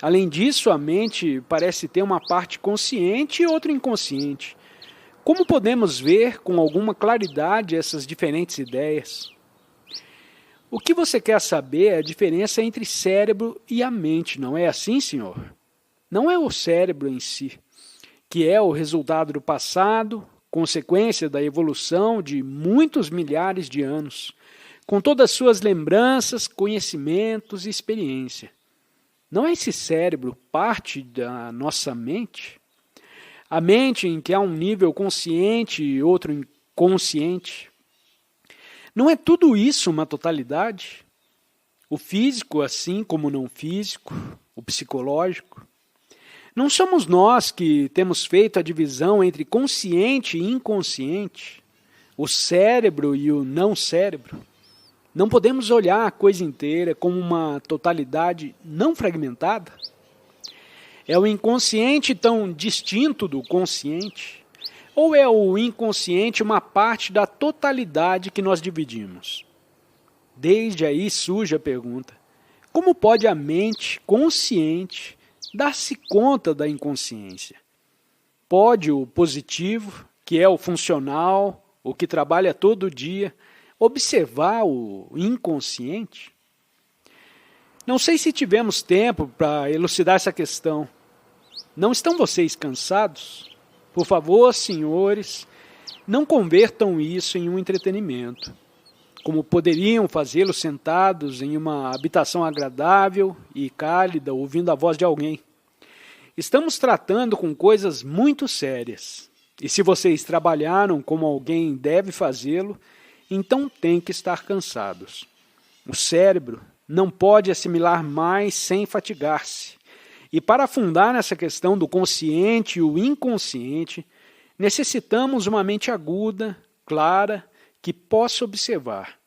Speaker 2: Além disso, a mente parece ter uma parte consciente e outra inconsciente. Como podemos ver com alguma claridade essas diferentes ideias? O que você quer saber é a diferença entre cérebro e a mente, não é assim, senhor? Não é o cérebro em si, que é o resultado do passado, consequência da evolução de muitos milhares de anos, com todas as suas lembranças, conhecimentos e experiência. Não é esse cérebro parte da nossa mente? A mente em que há um nível consciente e outro inconsciente. Não é tudo isso uma totalidade? O físico, assim como o não físico, o psicológico. Não somos nós que temos feito a divisão entre consciente e inconsciente, o cérebro e o não cérebro. Não podemos olhar a coisa inteira como uma totalidade não fragmentada? É o inconsciente tão distinto do consciente? Ou é o inconsciente uma parte da totalidade que nós dividimos? Desde aí surge a pergunta: como pode a mente consciente dar-se conta da inconsciência? Pode o positivo, que é o funcional, o que trabalha todo dia, observar o inconsciente? Não sei se tivemos tempo para elucidar essa questão. Não estão vocês cansados? Por favor, senhores, não convertam isso em um entretenimento, como poderiam fazê-lo sentados em uma habitação agradável e cálida, ouvindo a voz de alguém. Estamos tratando com coisas muito sérias, e se vocês trabalharam como alguém deve fazê-lo, então têm que estar cansados. O cérebro não pode assimilar mais sem fatigar-se. E para afundar nessa questão do consciente e o inconsciente, necessitamos uma mente aguda, clara, que possa observar.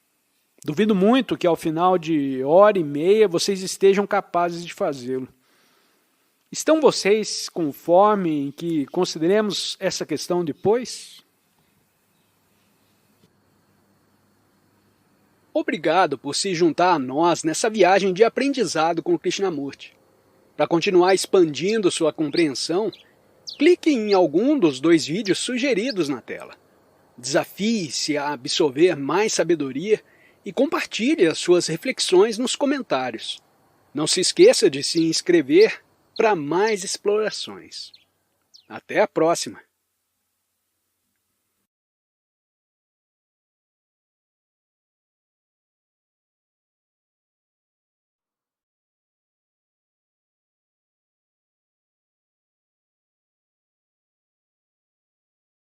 Speaker 2: Duvido muito que ao final de hora e meia vocês estejam capazes de fazê-lo. Estão vocês conforme em que consideremos essa questão depois? Obrigado por se juntar a nós nessa viagem de aprendizado com Krishnamurti. Para continuar expandindo sua compreensão, clique em algum dos 2 vídeos sugeridos na tela. Desafie-se a absorver mais sabedoria e compartilhe as suas reflexões nos comentários. Não se esqueça de se inscrever para mais explorações. Até a próxima!